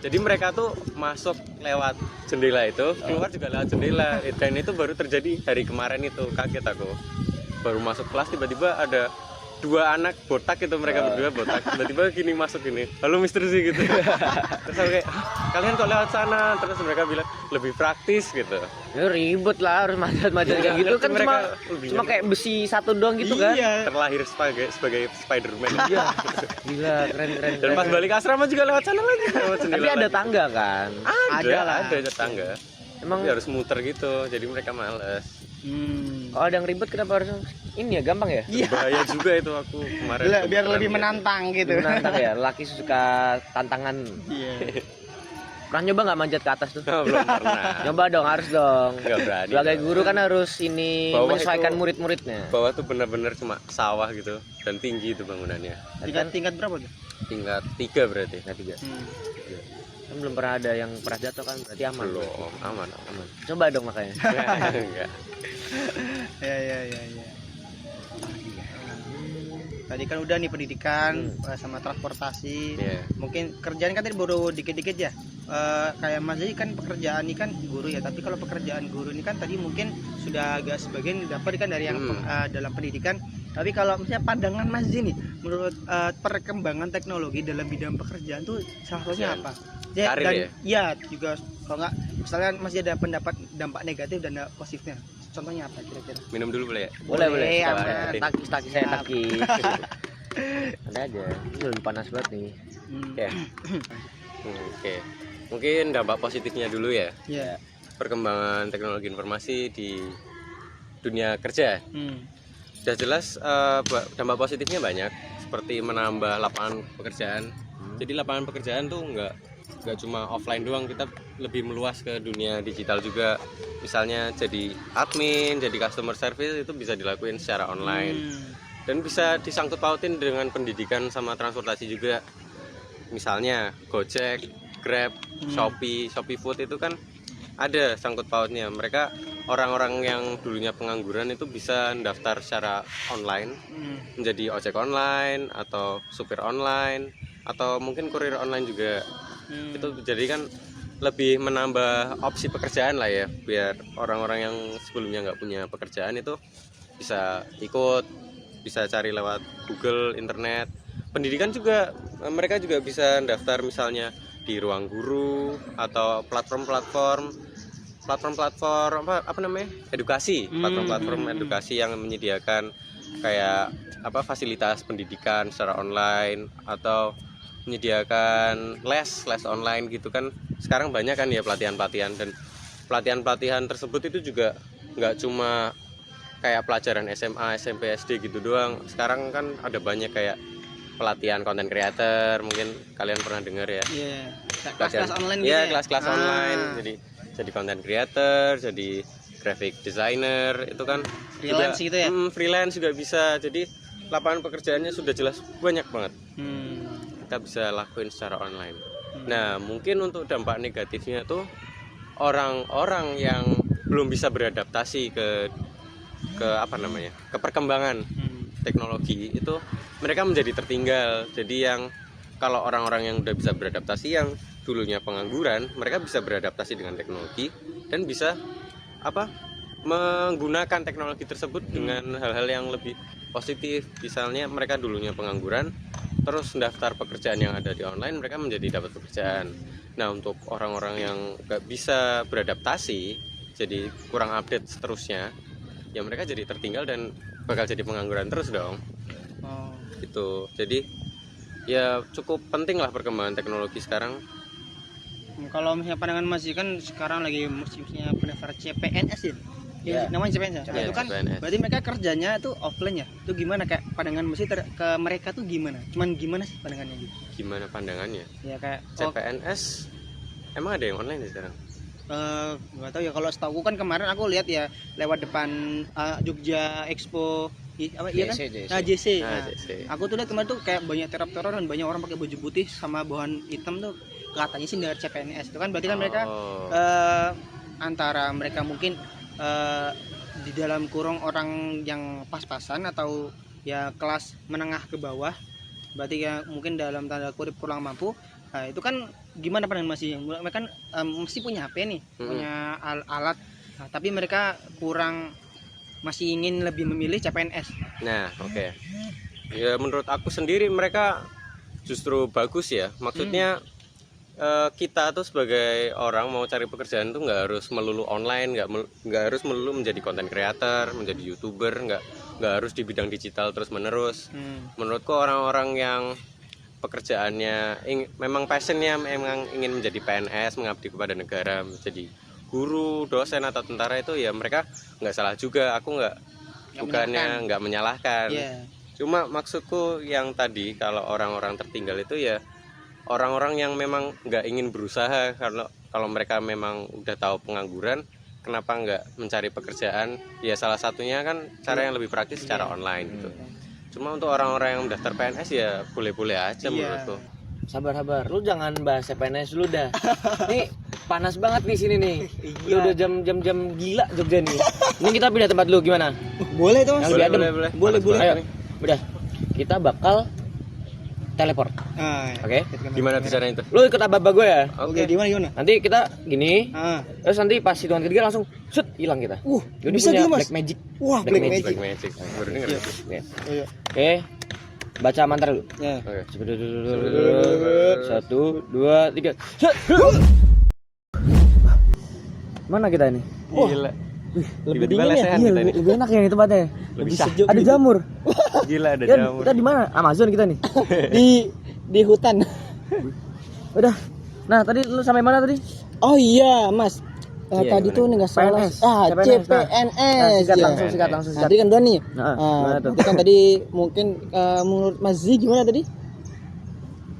[SPEAKER 2] Jadi mereka tuh masuk lewat jendela itu, keluar juga lewat jendela. Dan itu baru terjadi hari kemarin itu, kaget aku. Baru masuk kelas tiba-tiba ada 2 anak botak itu, mereka berdua botak, tiba-tiba gini masuk gini, halo Mr. Z gitu. Terus aku kayak, kalian kok lewat sana? Terus mereka bilang lebih praktis gitu.
[SPEAKER 1] Ya ribet lah, harus manjat-manjat kayak gitu kan,
[SPEAKER 2] Mereka
[SPEAKER 1] cuma
[SPEAKER 2] lebih
[SPEAKER 1] kayak besi satu doang gitu kan?
[SPEAKER 4] Iya.
[SPEAKER 2] terlahir sebagai Spider-Man.
[SPEAKER 1] Iya. Gila, keren.
[SPEAKER 2] Dan pas balik asrama juga lewat sana lagi, lewat jendela
[SPEAKER 1] Tapi ada
[SPEAKER 2] lagi.
[SPEAKER 1] tangga kan?
[SPEAKER 4] Ada lah.
[SPEAKER 2] ada tangga.
[SPEAKER 1] Emang
[SPEAKER 2] Tapi harus muter gitu, jadi mereka males.
[SPEAKER 1] kalau ada yang ribet kenapa harus ini ya, gampang ya?
[SPEAKER 4] Iya.
[SPEAKER 2] Bahaya juga itu aku kemarin.
[SPEAKER 4] Biar lebih
[SPEAKER 2] kebetulan
[SPEAKER 4] menantang gitu.
[SPEAKER 1] Menantang ya, laki suka tantangan.
[SPEAKER 4] Iya.
[SPEAKER 1] Pernah nyoba nggak manjat ke atas tuh?
[SPEAKER 2] lihat. Belum pernah.
[SPEAKER 1] Nyoba dong, harus dong.
[SPEAKER 2] Nggak berani.
[SPEAKER 1] Sebagai guru kan harus ini
[SPEAKER 2] Bawah
[SPEAKER 1] menyesuaikan
[SPEAKER 2] itu-
[SPEAKER 1] murid-muridnya.
[SPEAKER 2] Bawah tuh bener-bener cuma sawah gitu, dan tinggi itu bangunannya.
[SPEAKER 1] Tadi kan
[SPEAKER 4] Tingkat berapa tuh?
[SPEAKER 2] Tingkat 3 berarti.
[SPEAKER 1] tingkat 3.
[SPEAKER 4] Hmm.
[SPEAKER 1] Kan belum pernah ada yang pernah jatuh kan, berarti aman.
[SPEAKER 2] Belum, aman.
[SPEAKER 1] Coba dong makanya.
[SPEAKER 2] Enggak.
[SPEAKER 4] Ya. Tadi kan udah nih pendidikan sama transportasi.
[SPEAKER 2] Iya.
[SPEAKER 4] Mungkin kerjaan kan tadi baru dikit-dikit ya. Kayak Mas Jadi kan pekerjaan ini kan guru ya, tapi kalau pekerjaan guru ini kan tadi mungkin sudah agak sebagian dapat kan dari yang dalam pendidikan. Tapi kalau misalnya pandangan Mas Jadi nih, menurut perkembangan teknologi dalam bidang pekerjaan tuh salah satunya apa?
[SPEAKER 2] Karir
[SPEAKER 4] dan
[SPEAKER 2] ya?
[SPEAKER 4] iya juga kalau nggak misalnya masih ada pendapat dampak negatif dan dampak positifnya. Contohnya apa kira-kira?
[SPEAKER 2] Minum dulu boleh ya?
[SPEAKER 1] Boleh.
[SPEAKER 4] aman.
[SPEAKER 1] Taki saya taki. Ada aja. Ini lebih panas banget nih.
[SPEAKER 2] Oke. Oke. Mungkin dampak positifnya dulu ya.
[SPEAKER 4] Ya.
[SPEAKER 2] Perkembangan teknologi informasi di dunia kerja. Sudah jelas dampak positifnya banyak, seperti menambah lapangan pekerjaan. Jadi lapangan pekerjaan tuh nggak cuma offline doang, kita lebih meluas ke dunia digital juga. Misalnya jadi admin, jadi customer service itu bisa dilakuin secara online. Dan bisa disangkut pautin dengan pendidikan sama transportasi juga. Misalnya Gojek, Grab, Shopee Food itu kan ada sangkut pautnya. Mereka orang-orang yang dulunya pengangguran itu bisa daftar secara online, menjadi ojek online atau supir online atau mungkin kurir online juga. Itu jadi kan lebih menambah opsi pekerjaan lah ya, biar orang-orang yang sebelumnya nggak punya pekerjaan itu bisa ikut, bisa cari lewat Google, internet. Pendidikan juga mereka juga bisa daftar misalnya di Ruang Guru atau platform-platform apa namanya, edukasi, platform edukasi yang menyediakan kayak apa fasilitas pendidikan secara online atau menyediakan les online gitu kan. Sekarang banyak kan ya pelatihan-pelatihan, dan pelatihan-pelatihan tersebut itu juga nggak cuma kayak pelajaran SMA, SMP, SD gitu doang. Sekarang kan ada banyak kayak pelatihan content creator, mungkin kalian pernah dengar ya.
[SPEAKER 4] Iya. Kelas-kelas online gitu.
[SPEAKER 2] Iya,
[SPEAKER 4] ya?
[SPEAKER 2] kelas-kelas online. Jadi content creator, jadi graphic designer, itu kan
[SPEAKER 4] Freelance
[SPEAKER 2] juga,
[SPEAKER 4] gitu ya?
[SPEAKER 2] freelance juga bisa. Jadi lapangan pekerjaannya sudah jelas banyak banget. Kita bisa lakuin secara online. Nah, mungkin untuk dampak negatifnya tuh orang-orang yang belum bisa beradaptasi ke apa namanya, ke perkembangan teknologi itu, mereka menjadi tertinggal. Jadi yang kalau orang-orang yang udah bisa beradaptasi, yang dulunya pengangguran, mereka bisa beradaptasi dengan teknologi dan bisa apa, menggunakan teknologi tersebut dengan hal-hal yang lebih positif. Misalnya mereka dulunya pengangguran, terus daftar pekerjaan yang ada di online, mereka menjadi dapat pekerjaan. Nah, untuk orang-orang yang gak bisa beradaptasi, jadi kurang update seterusnya, ya mereka jadi tertinggal dan bakal jadi pengangguran terus dong. Gitu. Jadi ya cukup penting lah perkembangan teknologi sekarang.
[SPEAKER 4] Kalau misalnya pandangan Mas kan sekarang lagi musimnya pendaftar CPNS ya? Ya, namanya CPNS ya. Nah, itu kan
[SPEAKER 2] CPNS.
[SPEAKER 4] berarti mereka kerjanya itu offline ya. Itu gimana kayak pandangan Mas ke mereka tuh gimana? Cuman gimana sih pandangannya gitu?
[SPEAKER 2] Gimana pandangannya?
[SPEAKER 4] Ya kayak
[SPEAKER 2] CPNS emang ada yang online ya sekarang?
[SPEAKER 4] nggak tahu ya, kalau setahu kan kemarin aku lihat ya lewat depan Jogja Expo apa iya kan?
[SPEAKER 1] JC.
[SPEAKER 4] JC.
[SPEAKER 2] Nah,
[SPEAKER 4] Nah,
[SPEAKER 2] JC.
[SPEAKER 4] aku tuh lihat kemarin tuh kayak banyak teror dan banyak orang pakai baju putih sama bahan hitam tuh, katanya sih dari CPNS. Itu kan berarti kan mereka antara mereka mungkin di dalam kurung orang yang pas-pasan atau ya kelas menengah ke bawah, berarti ya mungkin dalam tanda kutip kurang mampu. Nah, itu kan gimana pandangan masih, mereka kan mesti punya HP nih, punya alat, nah, tapi mereka kurang, masih ingin lebih memilih CPNS.
[SPEAKER 2] Nah, oke. Ya menurut aku sendiri mereka justru bagus ya. Maksudnya kita tuh sebagai orang mau cari pekerjaan tuh nggak harus melulu online, nggak harus melulu menjadi content creator, menjadi YouTuber, nggak harus di bidang digital terus menerus. Menurutku orang-orang yang pekerjaannya memang passionnya memang ingin menjadi PNS, mengabdi kepada negara, menjadi guru, dosen atau tentara, itu ya mereka nggak salah juga. Aku bukannya nggak menyalahkan. Cuma maksudku yang tadi, kalau orang-orang tertinggal itu ya orang-orang yang memang nggak ingin berusaha. Kalau mereka memang udah tahu pengangguran, kenapa nggak mencari pekerjaan? Ya salah satunya kan cara yang lebih praktis secara online gitu. Cuma untuk orang-orang yang daftar PNS ya boleh-boleh aja menurutku.
[SPEAKER 1] Sabar, lu jangan bahas CPNS dulu dah. Nih panas banget nih sini nih. Udah jam gila Jogja nih. Ini kita pindah tempat dulu gimana?
[SPEAKER 4] Boleh tuh Mas.
[SPEAKER 2] Boleh.
[SPEAKER 1] Ayo, udah. Kita bakal teleport. Oke.
[SPEAKER 2] Gimana tuh caranya itu?
[SPEAKER 1] Lu ikut ababa gue ya?
[SPEAKER 4] Oke, gimana?
[SPEAKER 1] Nanti kita gini. Terus nanti pas hitungan ketiga langsung set hilang kita. Jadi
[SPEAKER 4] bisa
[SPEAKER 1] punya
[SPEAKER 4] gitu, Mas?
[SPEAKER 1] Black Magic.
[SPEAKER 4] Wah, Black Magic.
[SPEAKER 2] Baru denger.
[SPEAKER 1] Oke. Baca mantra dulu.
[SPEAKER 4] Ya.
[SPEAKER 2] Oke.
[SPEAKER 1] 1, 2, 3. Mana kita ini?
[SPEAKER 2] Gila.
[SPEAKER 4] Lebih
[SPEAKER 2] Tiba-tiba
[SPEAKER 4] dingin ya?
[SPEAKER 2] lesehan
[SPEAKER 1] Iya,
[SPEAKER 2] kita nih.
[SPEAKER 1] lebih enak ya ini tempatnya.
[SPEAKER 2] Lebih
[SPEAKER 4] sejuk.
[SPEAKER 1] Ada jamur.
[SPEAKER 2] Gila, ada
[SPEAKER 1] Yan,
[SPEAKER 2] jamur.
[SPEAKER 1] kita di mana? Amazon kita nih.
[SPEAKER 4] di hutan.
[SPEAKER 1] Udah. Nah, tadi lu sampai mana tadi?
[SPEAKER 4] Oh iya, Mas.
[SPEAKER 2] Iya,
[SPEAKER 4] Tadi
[SPEAKER 2] gimana?
[SPEAKER 4] tuh nggak salah.
[SPEAKER 1] PNS.
[SPEAKER 4] CPNS.
[SPEAKER 1] Nah, sikat
[SPEAKER 4] ya.
[SPEAKER 1] langsung sikat.
[SPEAKER 4] Tadi kan udah nih.
[SPEAKER 1] Nah, gimana tuh?
[SPEAKER 4] Itu kan tadi mungkin menurut Mas Zi gimana tadi?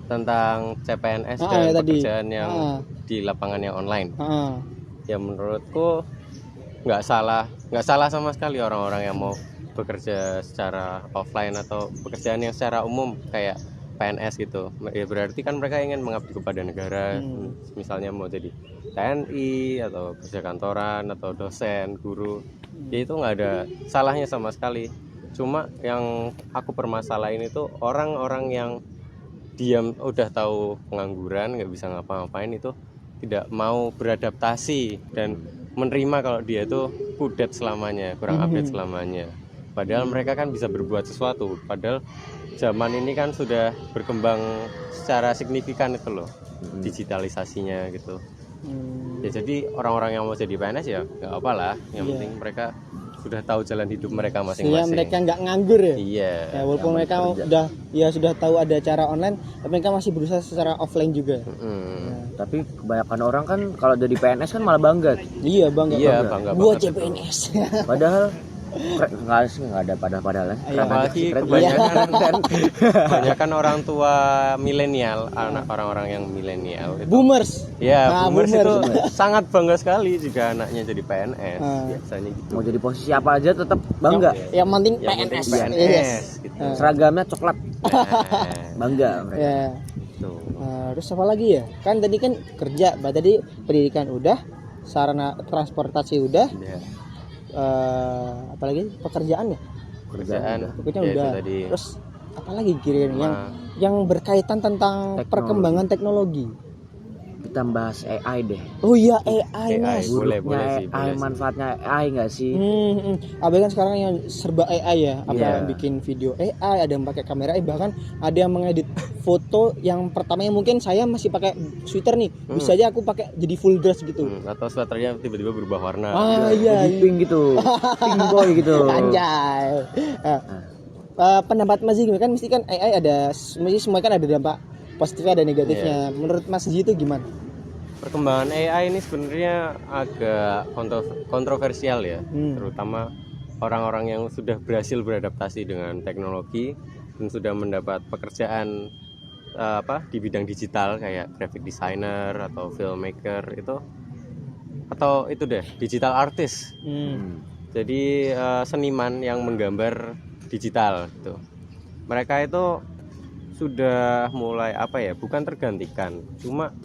[SPEAKER 2] tentang CPNS
[SPEAKER 4] Ah,
[SPEAKER 2] dan
[SPEAKER 4] ya tadi.
[SPEAKER 2] pekerjaan yang
[SPEAKER 4] Ah.
[SPEAKER 2] di lapangan yang online.
[SPEAKER 4] Heeh.
[SPEAKER 2] Ya menurutku nggak salah sama sekali orang-orang yang mau bekerja secara offline atau pekerjaan yang secara umum kayak PNS gitu. Ya berarti kan mereka ingin mengabdi kepada negara, misalnya mau jadi TNI atau kerja kantoran atau dosen, guru. Ya itu nggak ada salahnya sama sekali. Cuma yang aku permasalahin itu orang-orang yang diam udah tahu pengangguran, nggak bisa ngapa-ngapain itu tidak mau beradaptasi dan menerima kalau dia itu kudet selamanya, kurang update selamanya. Padahal mereka kan bisa berbuat sesuatu. Padahal zaman ini kan sudah berkembang secara signifikan itu loh, digitalisasinya gitu. Ya jadi orang-orang yang mau jadi PNS ya nggak apa-lah. Yang penting mereka sudah tahu jalan hidup mereka
[SPEAKER 4] Sehingga
[SPEAKER 2] masing-masing.
[SPEAKER 4] mereka nggak nganggur ya.
[SPEAKER 2] Iya.
[SPEAKER 4] Ya, walaupun mereka sudah tahu ada cara online, tapi mereka masih berusaha secara offline juga.
[SPEAKER 1] Tapi kebanyakan orang kan kalau jadi PNS kan malah bangga.
[SPEAKER 4] Iya bangga.
[SPEAKER 2] Iya, bangga
[SPEAKER 4] Gua
[SPEAKER 2] banget.
[SPEAKER 4] CPNS.
[SPEAKER 1] Padahal nggak ada padahal
[SPEAKER 2] Ya, apalagi kebanyakan orang tua milenial, anak orang-orang yang milenial itu,
[SPEAKER 4] Boomers.
[SPEAKER 2] ya
[SPEAKER 4] Nah,
[SPEAKER 2] boomers itu
[SPEAKER 4] boomers.
[SPEAKER 2] sangat bangga sekali jika anaknya jadi PNS biasanya gitu.
[SPEAKER 1] mau jadi posisi apa aja tetap bangga.
[SPEAKER 4] Yang penting
[SPEAKER 2] Yang penting
[SPEAKER 4] PNS.
[SPEAKER 2] PNS
[SPEAKER 4] Yes.
[SPEAKER 2] gitu.
[SPEAKER 1] Seragamnya coklat,
[SPEAKER 2] Nah,
[SPEAKER 1] bangga mereka.
[SPEAKER 4] Ya.
[SPEAKER 2] tuh.
[SPEAKER 4] Terus apa lagi ya? Kan tadi kan kerja, tadi pendidikan udah, sarana transportasi udah,
[SPEAKER 2] Ya,
[SPEAKER 4] apalagi pekerjaan ya?
[SPEAKER 2] kerjaan
[SPEAKER 4] Pekerjaan
[SPEAKER 2] ya itu
[SPEAKER 4] udah.
[SPEAKER 2] tadi.
[SPEAKER 4] Terus apalagi kira-kira
[SPEAKER 2] Nah,
[SPEAKER 4] yang berkaitan tentang
[SPEAKER 1] Teknologi.
[SPEAKER 4] perkembangan teknologi?
[SPEAKER 1] Kita bahas AI deh.
[SPEAKER 4] Oh iya AI,
[SPEAKER 2] AI.
[SPEAKER 4] Mas.
[SPEAKER 2] Boleh
[SPEAKER 1] Buruknya
[SPEAKER 2] sih,
[SPEAKER 1] AI,
[SPEAKER 2] boleh sih.
[SPEAKER 1] manfaatnya AI nggak sih?
[SPEAKER 4] Abang kan sekarang yang serba AI ya, apa
[SPEAKER 1] Iya.
[SPEAKER 4] bikin video AI, ada yang pakai kamera AI, bahkan ada yang mengedit foto yang pertamanya mungkin saya masih pakai sweater nih, bisa aja aku pakai jadi full dress gitu.
[SPEAKER 2] Atau sweaternya tiba-tiba berubah warna.
[SPEAKER 4] Iya.
[SPEAKER 1] Jadi pink gitu, pink boy gitu.
[SPEAKER 4] Anjay. Pendapat Mas Zee kan mesti kan AI ada, mesti semua kan ada dampak positifnya ada negatifnya. Menurut Mas Zee itu gimana?
[SPEAKER 2] Perkembangan AI ini sebenarnya agak kontroversial ya, terutama orang-orang yang sudah berhasil beradaptasi dengan teknologi dan sudah mendapat pekerjaan di bidang digital kayak graphic designer atau filmmaker itu, atau itu deh digital artist. Jadi seniman yang menggambar digital gitu. Mereka itu sudah mulai bukan tergantikan, cuma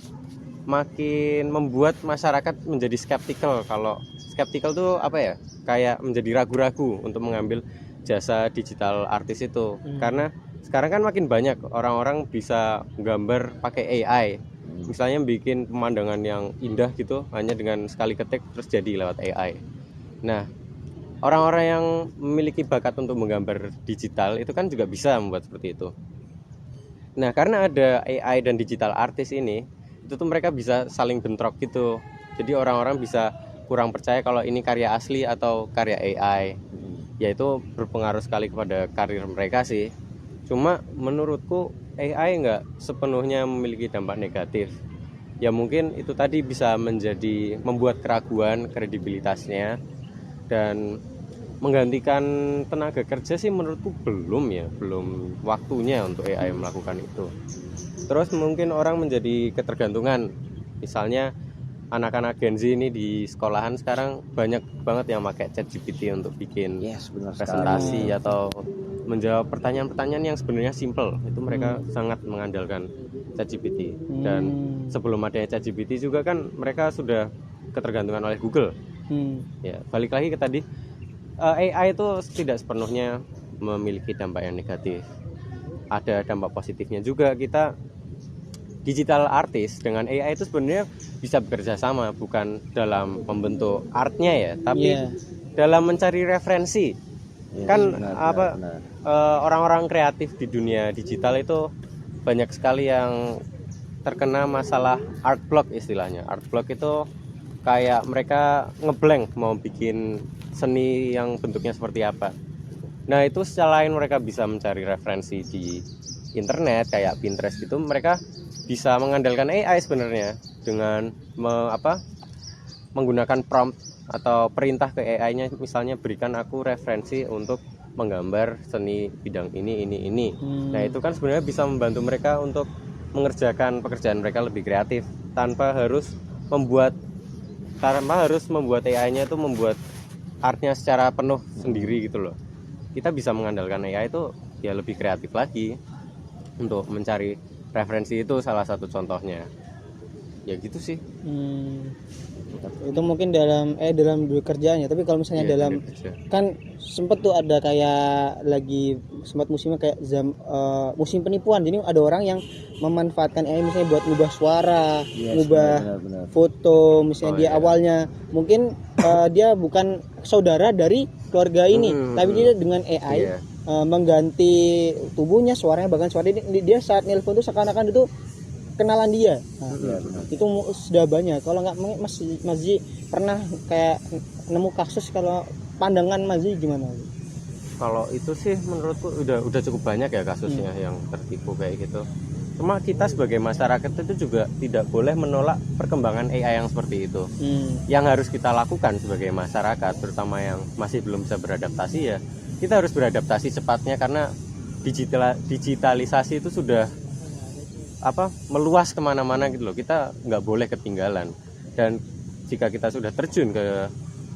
[SPEAKER 2] makin membuat masyarakat menjadi skeptikal. Kalau skeptikal tuh kayak menjadi ragu-ragu untuk mengambil jasa digital artis itu. Karena sekarang kan makin banyak orang-orang bisa gambar pakai AI. Misalnya bikin pemandangan yang indah gitu hanya dengan sekali ketik terus jadi lewat AI. Nah, orang-orang yang memiliki bakat untuk menggambar digital itu kan juga bisa membuat seperti itu. Nah, karena ada AI dan digital artis ini, itu tuh mereka bisa saling bentrok gitu. Jadi orang-orang bisa kurang percaya kalau ini karya asli atau karya AI. Ya itu berpengaruh sekali kepada karir mereka sih. Cuma menurutku AI nggak sepenuhnya memiliki dampak negatif. Ya mungkin itu tadi bisa membuat keraguan kredibilitasnya dan menggantikan tenaga kerja sih menurutku belum waktunya untuk AI melakukan itu. Terus mungkin orang menjadi ketergantungan, misalnya anak-anak Gen Z ini di sekolahan sekarang banyak banget yang pakai ChatGPT untuk bikin
[SPEAKER 1] Benar
[SPEAKER 2] presentasi atau menjawab pertanyaan-pertanyaan yang sebenarnya simple. Itu mereka sangat mengandalkan ChatGPT. Dan sebelum adanya ChatGPT juga kan mereka sudah ketergantungan oleh Google. Ya, balik lagi ke tadi, AI itu tidak sepenuhnya memiliki dampak yang negatif. Ada dampak positifnya juga. Kita digital artist dengan AI itu sebenarnya bisa bekerja sama, bukan dalam membentuk artnya ya, tapi dalam mencari referensi. Orang-orang kreatif di dunia digital itu banyak sekali yang terkena masalah art block istilahnya. Art block itu kayak mereka ngeblank mau bikin seni yang bentuknya seperti apa. Nah, itu secara lain mereka bisa mencari referensi di internet kayak Pinterest gitu. Mereka bisa mengandalkan AI sebenarnya dengan menggunakan prompt atau perintah ke AI-nya, misalnya berikan aku referensi untuk menggambar seni bidang ini. Nah, itu kan sebenarnya bisa membantu mereka untuk mengerjakan pekerjaan mereka lebih kreatif tanpa harus membuat AI-nya itu membuat artnya secara penuh sendiri gitu loh. Kita bisa mengandalkan AI itu ya lebih kreatif lagi untuk mencari referensi, itu salah satu contohnya. Ya gitu sih.
[SPEAKER 4] Itu mungkin dalam dunia kerjaan ya, tapi kalau misalnya
[SPEAKER 2] Iya,
[SPEAKER 4] dalam
[SPEAKER 2] dunia kerja.
[SPEAKER 4] kan sempet tuh ada kayak lagi sempat musimnya kayak musim penipuan, jadi ada orang yang memanfaatkan AI misalnya buat ngubah suara, ngubah
[SPEAKER 1] benar.
[SPEAKER 4] foto, misalnya
[SPEAKER 2] Oh,
[SPEAKER 4] dia
[SPEAKER 2] iya.
[SPEAKER 4] awalnya mungkin dia bukan saudara dari keluarga ini, tapi dia dengan AI
[SPEAKER 2] Iya.
[SPEAKER 4] mengganti tubuhnya, suaranya, bahkan suara dia saat nelpon tuh seakan-akan itu kenalan dia. Nah, itu sudah banyak. Kalau nggak Mas Ji pernah kayak nemu kasus, kalau pandangan Mas Ji gimana?
[SPEAKER 2] Kalau itu sih menurutku udah cukup banyak ya kasusnya yang tertipu kayak gitu. Cuma kita sebagai masyarakat itu juga tidak boleh menolak perkembangan AI yang seperti itu. Yang harus kita lakukan sebagai masyarakat, terutama yang masih belum bisa beradaptasi, ya kita harus beradaptasi cepatnya, karena digitalisasi itu sudah meluas kemana-mana gitu loh. Kita nggak boleh ketinggalan, dan jika kita sudah terjun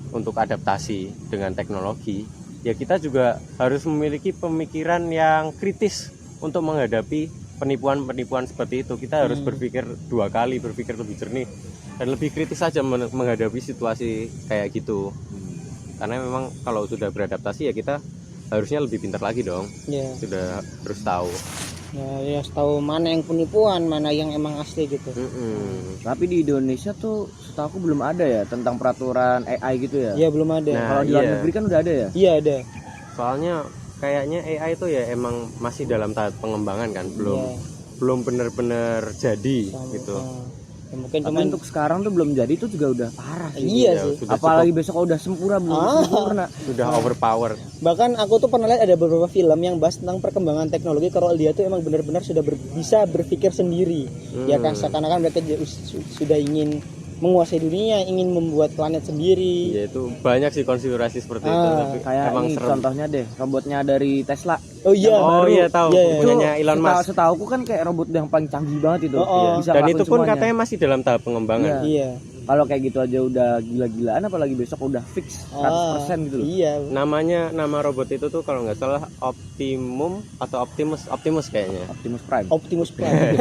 [SPEAKER 2] untuk adaptasi dengan teknologi, ya kita juga harus memiliki pemikiran yang kritis untuk menghadapi penipuan seperti itu. Kita harus berpikir 2 kali, berpikir lebih jernih dan lebih kritis saja menghadapi situasi kayak gitu. Karena memang kalau sudah beradaptasi ya kita harusnya lebih pintar lagi dong. Sudah harus tahu.
[SPEAKER 4] Ya tahu mana yang penipuan, mana yang emang asli gitu.
[SPEAKER 1] Tapi di Indonesia tuh setahu aku belum ada ya tentang peraturan AI gitu ya.
[SPEAKER 4] Iya, belum ada.
[SPEAKER 2] Nah,
[SPEAKER 1] Kalau di luar
[SPEAKER 2] iya.
[SPEAKER 1] negeri kan udah ada ya.
[SPEAKER 4] Iya ada.
[SPEAKER 2] Soalnya kayaknya AI itu ya emang masih dalam tahap pengembangan kan, belum benar-benar jadi gitu.
[SPEAKER 4] Ya, mungkin
[SPEAKER 1] Tapi
[SPEAKER 4] cuman
[SPEAKER 1] untuk sekarang tuh belum jadi, itu juga udah parah sih.
[SPEAKER 4] iya
[SPEAKER 2] Ya,
[SPEAKER 4] sih.
[SPEAKER 2] sudah
[SPEAKER 1] Apalagi besok udah sempurna belum sempurna.
[SPEAKER 2] sudah overpower.
[SPEAKER 4] Bahkan aku tuh pernah lihat ada beberapa film yang bahas tentang perkembangan teknologi, kalau dia tuh emang benar-benar sudah bisa berpikir sendiri. Ya kan, seakan-akan mereka sudah ingin menguasai dunia, ingin membuat planet sendiri.
[SPEAKER 2] Ya itu banyak sih konspirasi seperti itu, tapi
[SPEAKER 1] Kayak
[SPEAKER 2] emang
[SPEAKER 1] ini
[SPEAKER 2] serem.
[SPEAKER 1] contohnya deh, robotnya dari Tesla.
[SPEAKER 4] Oh iya.
[SPEAKER 2] Oh iya tahu,
[SPEAKER 4] Iya, iya.
[SPEAKER 2] punyanya Elon Musk.
[SPEAKER 1] Setahuku kan kayak robot yang paling canggih banget itu.
[SPEAKER 4] Oh,
[SPEAKER 1] Bisa
[SPEAKER 2] Dan
[SPEAKER 1] ngelakuin
[SPEAKER 2] itu pun
[SPEAKER 1] semuanya.
[SPEAKER 2] katanya masih dalam tahap pengembangan.
[SPEAKER 4] Iya.
[SPEAKER 1] Kalau kayak gitu aja udah gila-gilaan, apalagi besok udah fix 100% gitu loh.
[SPEAKER 4] Iya.
[SPEAKER 2] Nama robot itu tuh kalau nggak salah Optimum atau Optimus kayaknya.
[SPEAKER 1] Optimus Prime.
[SPEAKER 4] Optimus Prime.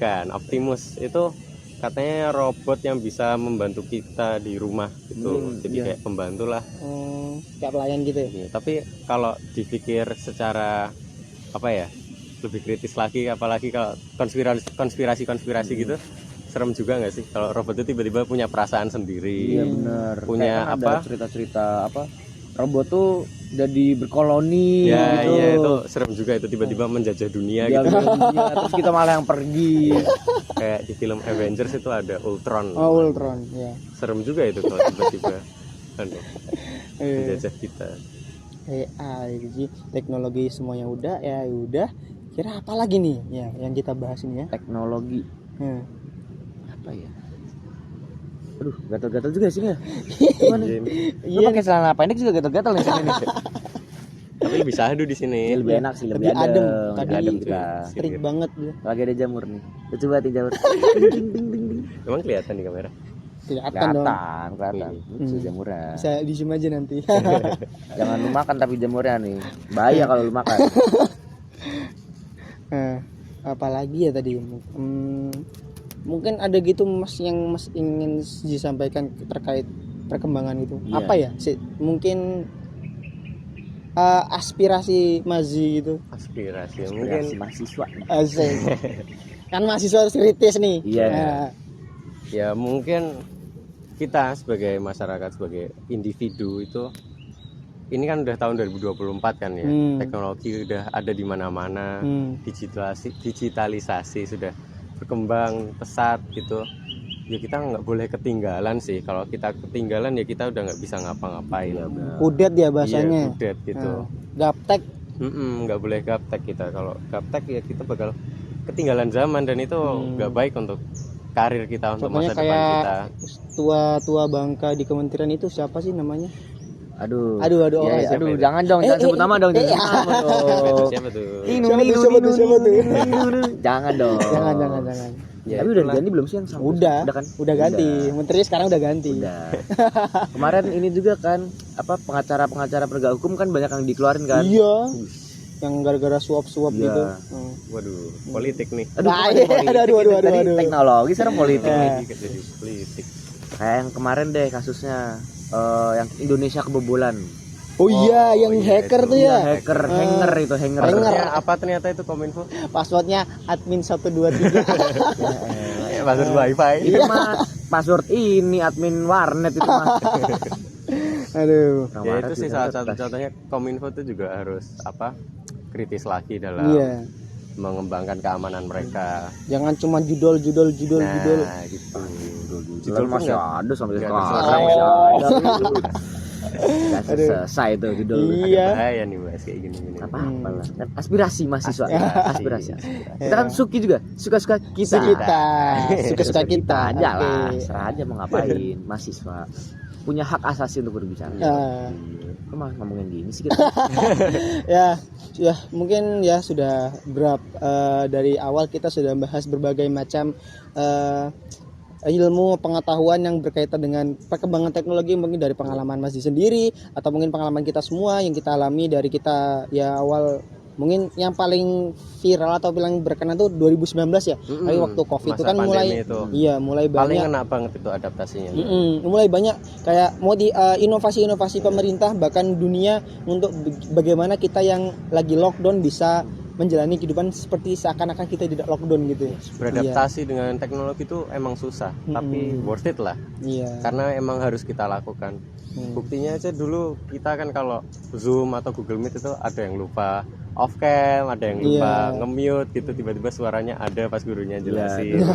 [SPEAKER 2] Kan Optimus itu katanya robot yang bisa membantu kita di rumah gitu. Jadi kayak pembantu lah.
[SPEAKER 4] Kayak pelayan gitu ya.
[SPEAKER 2] Ya, tapi kalau dipikir secara lebih kritis lagi, apalagi kalau konspirasi gitu, serem juga nggak sih kalau robot itu tiba-tiba punya perasaan sendiri.
[SPEAKER 1] Iya benar.
[SPEAKER 2] Punya
[SPEAKER 1] Kayak kan ada cerita-cerita robot tuh jadi berkoloni
[SPEAKER 2] Ya
[SPEAKER 1] gitu.
[SPEAKER 2] iya, itu serem juga, itu tiba-tiba menjajah dunia
[SPEAKER 1] Dia
[SPEAKER 2] gitu.
[SPEAKER 1] dunia, terus kita malah yang pergi.
[SPEAKER 2] Kayak di film Avengers itu ada Ultron.
[SPEAKER 4] Oh, Ultron, ya.
[SPEAKER 2] Serem juga itu kalau tiba-tiba menjajah kita.
[SPEAKER 4] AI gitu, teknologi semuanya udah, ya udah. Kira apa lagi nih ya yang kita bahas ini ya?
[SPEAKER 1] Teknologi apa ya? Aduh, gatal-gatal juga sini ya. Gimana? Lu pakai celana pendek juga gatal-gatal nih sini nih.
[SPEAKER 2] Tapi bisa adu di sini.
[SPEAKER 1] Lebih enak sih, lebih
[SPEAKER 4] Lebih adem.
[SPEAKER 1] adem.
[SPEAKER 4] Tadi
[SPEAKER 1] Lebih adem
[SPEAKER 2] cuy.
[SPEAKER 1] kita.
[SPEAKER 4] Strik banget ya.
[SPEAKER 1] Lagi ada jamur nih. Lu coba hati jamur. Ding ding ding ding.
[SPEAKER 2] Emang kelihatan di kamera?
[SPEAKER 4] Kelihatan dong.
[SPEAKER 1] Kelihatan. Lucu jamurnya.
[SPEAKER 4] Bisa di zoom aja nanti.
[SPEAKER 1] Jangan lu makan tapi jamurnya nih. Bahaya kalau lu makan.
[SPEAKER 4] Apalagi ya tadi, mungkin ada gitu Mas yang Mas ingin disampaikan terkait perkembangan itu.
[SPEAKER 1] Iya.
[SPEAKER 4] Apa ya? Mungkin aspirasi Mazi gitu.
[SPEAKER 2] Aspirasi mungkin
[SPEAKER 1] mahasiswa.
[SPEAKER 4] Asik. Kan mahasiswa harus kritis nih.
[SPEAKER 1] Iya.
[SPEAKER 4] Nah,
[SPEAKER 2] ya mungkin kita sebagai masyarakat, sebagai individu itu, ini kan udah tahun 2024 kan ya. Teknologi udah ada di mana-mana. Digitalisasi sudah berkembang pesat gitu. Ya kita nggak boleh ketinggalan sih. Kalau kita ketinggalan ya kita udah nggak bisa ngapa-ngapain.
[SPEAKER 4] kudet ya bahasanya.
[SPEAKER 2] Iya, kudet gitu.
[SPEAKER 4] Gaptek.
[SPEAKER 2] Nggak boleh gaptek kita. Kalau gaptek ya kita bakal ketinggalan zaman, dan itu nggak baik untuk karir kita, untuk
[SPEAKER 4] Contohnya
[SPEAKER 2] masa depan
[SPEAKER 4] kayak
[SPEAKER 2] kita.
[SPEAKER 4] tua bangka di kementerian itu siapa sih namanya?
[SPEAKER 1] Aduh.
[SPEAKER 4] Aduh,
[SPEAKER 1] Ya,
[SPEAKER 4] oh,
[SPEAKER 1] ya,
[SPEAKER 2] siapa
[SPEAKER 1] aduh,
[SPEAKER 2] itu?
[SPEAKER 1] jangan dong, jangan sebut nama dong, jangan
[SPEAKER 4] eh,
[SPEAKER 1] sebut nama dong.
[SPEAKER 2] Siapa tuh?
[SPEAKER 4] Siapa tuh?
[SPEAKER 1] Jangan dong.
[SPEAKER 4] Jangan.
[SPEAKER 2] Ya,
[SPEAKER 1] Tapi udah
[SPEAKER 2] itulah.
[SPEAKER 1] diganti belum sih yang sama?
[SPEAKER 4] Udah
[SPEAKER 1] kan?
[SPEAKER 4] Udah ganti. Menteri sekarang udah ganti.
[SPEAKER 1] Udah. Kemarin ini juga kan apa pengacara penegak hukum kan banyak yang dikeluarin kan?
[SPEAKER 4] Iya. Yang gara-gara suap-suap
[SPEAKER 1] Iya.
[SPEAKER 4] gitu.
[SPEAKER 2] Waduh, politik nih.
[SPEAKER 1] Aduh,
[SPEAKER 4] Nah,
[SPEAKER 1] kok ada
[SPEAKER 4] iya,
[SPEAKER 1] politik?
[SPEAKER 4] aduh.
[SPEAKER 1] Tadi teknologi sekarang politik nih.
[SPEAKER 2] Jadi politik.
[SPEAKER 1] Kayak yang kemarin deh kasusnya yang Indonesia kebobolan.
[SPEAKER 4] Oh iya,
[SPEAKER 2] Oh,
[SPEAKER 4] yang
[SPEAKER 2] iya,
[SPEAKER 4] hacker
[SPEAKER 2] itu.
[SPEAKER 4] tuh ya.
[SPEAKER 1] Hacker, hanger itu hanger.
[SPEAKER 2] Passwordnya apa ternyata itu Kominfo?
[SPEAKER 4] Passwordnya admin 123.
[SPEAKER 2] Password wifi.
[SPEAKER 1] Itu mah password ini admin warnet itu mah.
[SPEAKER 4] Aduh.
[SPEAKER 2] Ya itu sih salah satu contohnya Kominfo itu juga harus kritis lagi dalam
[SPEAKER 4] Iya.
[SPEAKER 2] mengembangkan keamanan mereka.
[SPEAKER 4] Jangan cuma judul.
[SPEAKER 2] Nah, gitu.
[SPEAKER 1] Judul
[SPEAKER 2] pun
[SPEAKER 1] masih
[SPEAKER 2] nggak-
[SPEAKER 1] ada sampai
[SPEAKER 2] nggak
[SPEAKER 1] sekarang
[SPEAKER 2] selesai.
[SPEAKER 1] masih ada. Gak selesai tuh judul.
[SPEAKER 4] Iya.
[SPEAKER 2] Bahaya nih bahas kayak gini-gini.
[SPEAKER 1] Apa lah. Kan aspirasi mahasiswa. Aspirasi. Kita kan suki juga, suka-suka kita.
[SPEAKER 4] Suka-suka kita.
[SPEAKER 1] aja lah,
[SPEAKER 4] Oke.
[SPEAKER 1] serah aja mau ngapain. Mahasiswa punya hak asasi untuk berbicara.
[SPEAKER 4] Ah.
[SPEAKER 1] Kok malah ngomongin gini sih kita?
[SPEAKER 4] Ya mungkin ya sudah dari awal kita sudah bahas berbagai macam ilmu pengetahuan yang berkaitan dengan perkembangan teknologi, mungkin dari pengalaman Mas Di sendiri atau mungkin pengalaman kita semua yang kita alami dari kita ya awal. Mungkin yang paling viral atau paling berkenan tuh 2019 ya. Tapi waktu Covid itu
[SPEAKER 2] Masa
[SPEAKER 4] kan mulai
[SPEAKER 2] pandemi itu.
[SPEAKER 4] iya mulai
[SPEAKER 2] Paling
[SPEAKER 4] banyak
[SPEAKER 2] kena banget itu adaptasinya.
[SPEAKER 4] mulai banyak kayak mau di inovasi-inovasi pemerintah bahkan dunia untuk bagaimana kita yang lagi lockdown bisa menjalani kehidupan seperti seakan-akan kita tidak lockdown gitu ya.
[SPEAKER 2] Beradaptasi dengan teknologi itu emang susah, tapi worth it lah.
[SPEAKER 4] Iya.
[SPEAKER 2] Karena emang harus kita lakukan. Buktinya aja dulu kita kan kalau Zoom atau Google Meet itu ada yang lupa off cam, ada yang lupa nge-mute gitu, tiba-tiba suaranya ada pas gurunya jelasin gitu.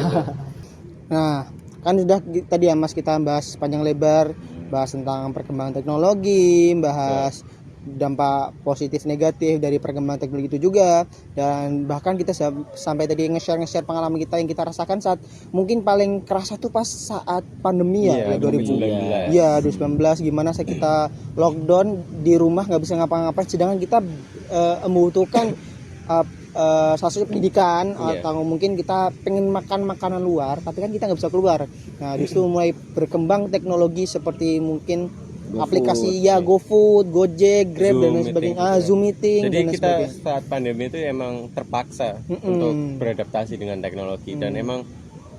[SPEAKER 4] Nah, kan sudah tadi ya Mas kita bahas panjang lebar, bahas tentang perkembangan teknologi, bahas dampak positif negatif dari perkembangan teknologi itu juga, dan bahkan kita sampai tadi nge-share pengalaman kita yang kita rasakan saat mungkin paling kerasa tuh pas saat pandemi ya, 2019. Iya, 2019 gimana saat kita lockdown di rumah nggak bisa ngapa-ngapain, sedangkan kita membutuhkan satu pendidikan atau mungkin kita pengen makan makanan luar tapi kan kita nggak bisa keluar. Nah disitu mulai berkembang teknologi seperti mungkin aplikasi GoFood, Gojek, Grab dan lain sebagainya, Zoom meeting
[SPEAKER 2] Jadi
[SPEAKER 4] dan lain
[SPEAKER 2] kita
[SPEAKER 4] sebagainya.
[SPEAKER 2] saat pandemi itu emang terpaksa untuk beradaptasi dengan teknologi dan emang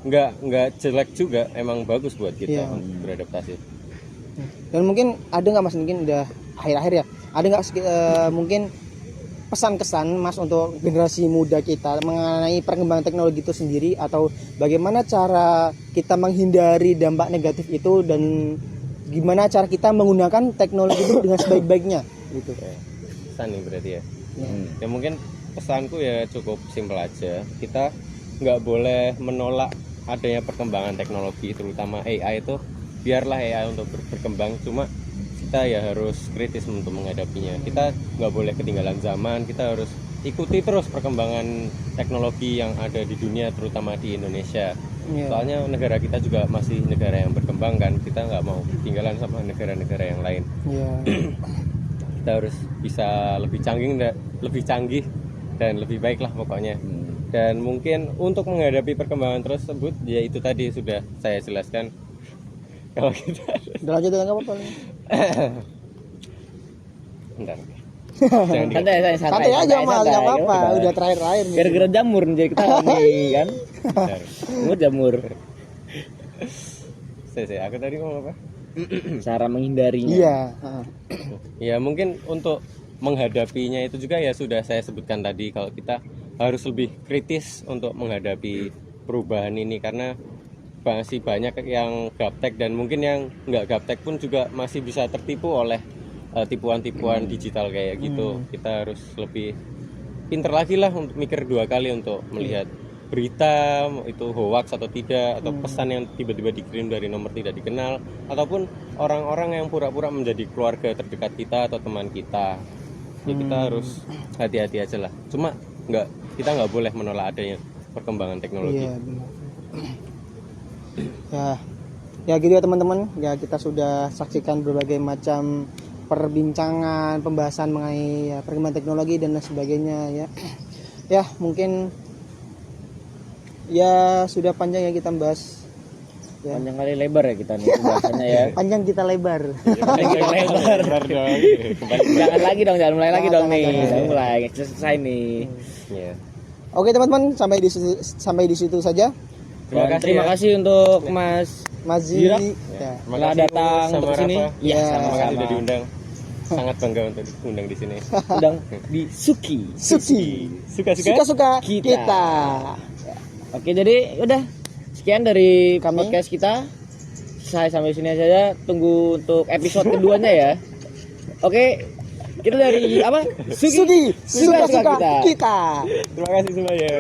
[SPEAKER 2] nggak jelek juga, emang bagus buat kita untuk beradaptasi.
[SPEAKER 4] Dan mungkin ada nggak Mas, mungkin udah akhir-akhir ya, ada nggak mungkin pesan-kesan Mas untuk generasi muda kita mengenai perkembangan teknologi itu sendiri, atau bagaimana cara kita menghindari dampak negatif itu dan gimana cara kita menggunakan teknologi itu dengan sebaik-baiknya gitu.
[SPEAKER 2] Pesan nih berarti ya. Ya mungkin pesanku ya cukup simpel aja. Kita nggak boleh menolak adanya perkembangan teknologi, terutama AI itu. Biarlah AI untuk berkembang, cuma kita ya harus kritis untuk menghadapinya. Kita nggak boleh ketinggalan zaman, kita harus ikuti terus perkembangan teknologi yang ada di dunia, terutama di Indonesia. Soalnya negara kita juga masih negara yang berkembang kan, kita nggak mau ketinggalan sama negara-negara yang lain. Kita harus bisa lebih canggih dan lebih baik lah pokoknya. Dan mungkin untuk menghadapi perkembangan tersebut, ya itu tadi sudah saya jelaskan. Kalau kita
[SPEAKER 4] Udah lanjut dengan apa nih?
[SPEAKER 2] bentar.
[SPEAKER 1] Santai
[SPEAKER 4] aja Mas, nggak apa-apa. Udah terakhir nih.
[SPEAKER 1] Gara-gara jamur nih jadi ketawa nih kan. Jamur.
[SPEAKER 2] Saya aku tadi ngomong apa?
[SPEAKER 1] Cara menghindarinya.
[SPEAKER 4] Iya.
[SPEAKER 2] Ya mungkin untuk menghadapinya itu juga ya sudah saya sebutkan tadi, kalau kita harus lebih kritis untuk menghadapi perubahan ini, karena masih banyak yang gaptek dan mungkin yang nggak gaptek pun juga masih bisa tertipu oleh tipuan-tipuan digital kayak gitu. Kita harus lebih pinter lagi lah untuk mikir dua kali untuk melihat berita itu hoax atau tidak, atau pesan yang tiba-tiba dikirim dari nomor tidak dikenal, ataupun orang-orang yang pura-pura menjadi keluarga terdekat kita atau teman kita. Ya kita harus hati-hati aja lah. Cuma kita nggak boleh menolak adanya perkembangan teknologi.
[SPEAKER 4] Iya, benar. Ya gitu ya teman-teman. Ya kita sudah saksikan berbagai macam perbincangan, pembahasan mengenai ya, perkembangan teknologi dan lain sebagainya ya. Ya, mungkin ya sudah panjang ya kita bahas. Ya.
[SPEAKER 1] Panjang kali lebar ya kita nih pembahasannya ya.
[SPEAKER 4] Panjang kita lebar.
[SPEAKER 1] Panjang kita lebar. Jangan lagi dong, jangan mulai lagi dong nih. Jangan mulai, selesai nih.
[SPEAKER 2] Iya.
[SPEAKER 4] Oke teman-teman, sampai di situ saja.
[SPEAKER 1] Terima kasih untuk Mas
[SPEAKER 4] Mazi
[SPEAKER 1] Jirak.
[SPEAKER 4] ya.
[SPEAKER 1] telah datang
[SPEAKER 2] sama
[SPEAKER 1] ke sini.
[SPEAKER 2] Rafa.
[SPEAKER 1] Iya,
[SPEAKER 4] Ya.
[SPEAKER 2] Terima kasih
[SPEAKER 1] sama-sama.
[SPEAKER 2] udah diundang. Sangat bangga untuk diundang di sini.
[SPEAKER 1] Undang di Suki.
[SPEAKER 4] Suki.
[SPEAKER 2] Suka-suka?
[SPEAKER 4] Suka-suka
[SPEAKER 1] Kita.
[SPEAKER 4] kita.
[SPEAKER 1] Oke, jadi udah sekian dari
[SPEAKER 4] Kami.
[SPEAKER 1] podcast kita. Saya sampai sini saja. Tunggu untuk episode keduanya ya. Oke, kita dari apa?
[SPEAKER 4] Suki.
[SPEAKER 1] Suka-suka
[SPEAKER 4] Suka-suka
[SPEAKER 1] kita.
[SPEAKER 4] kita.
[SPEAKER 2] Terima kasih semuanya.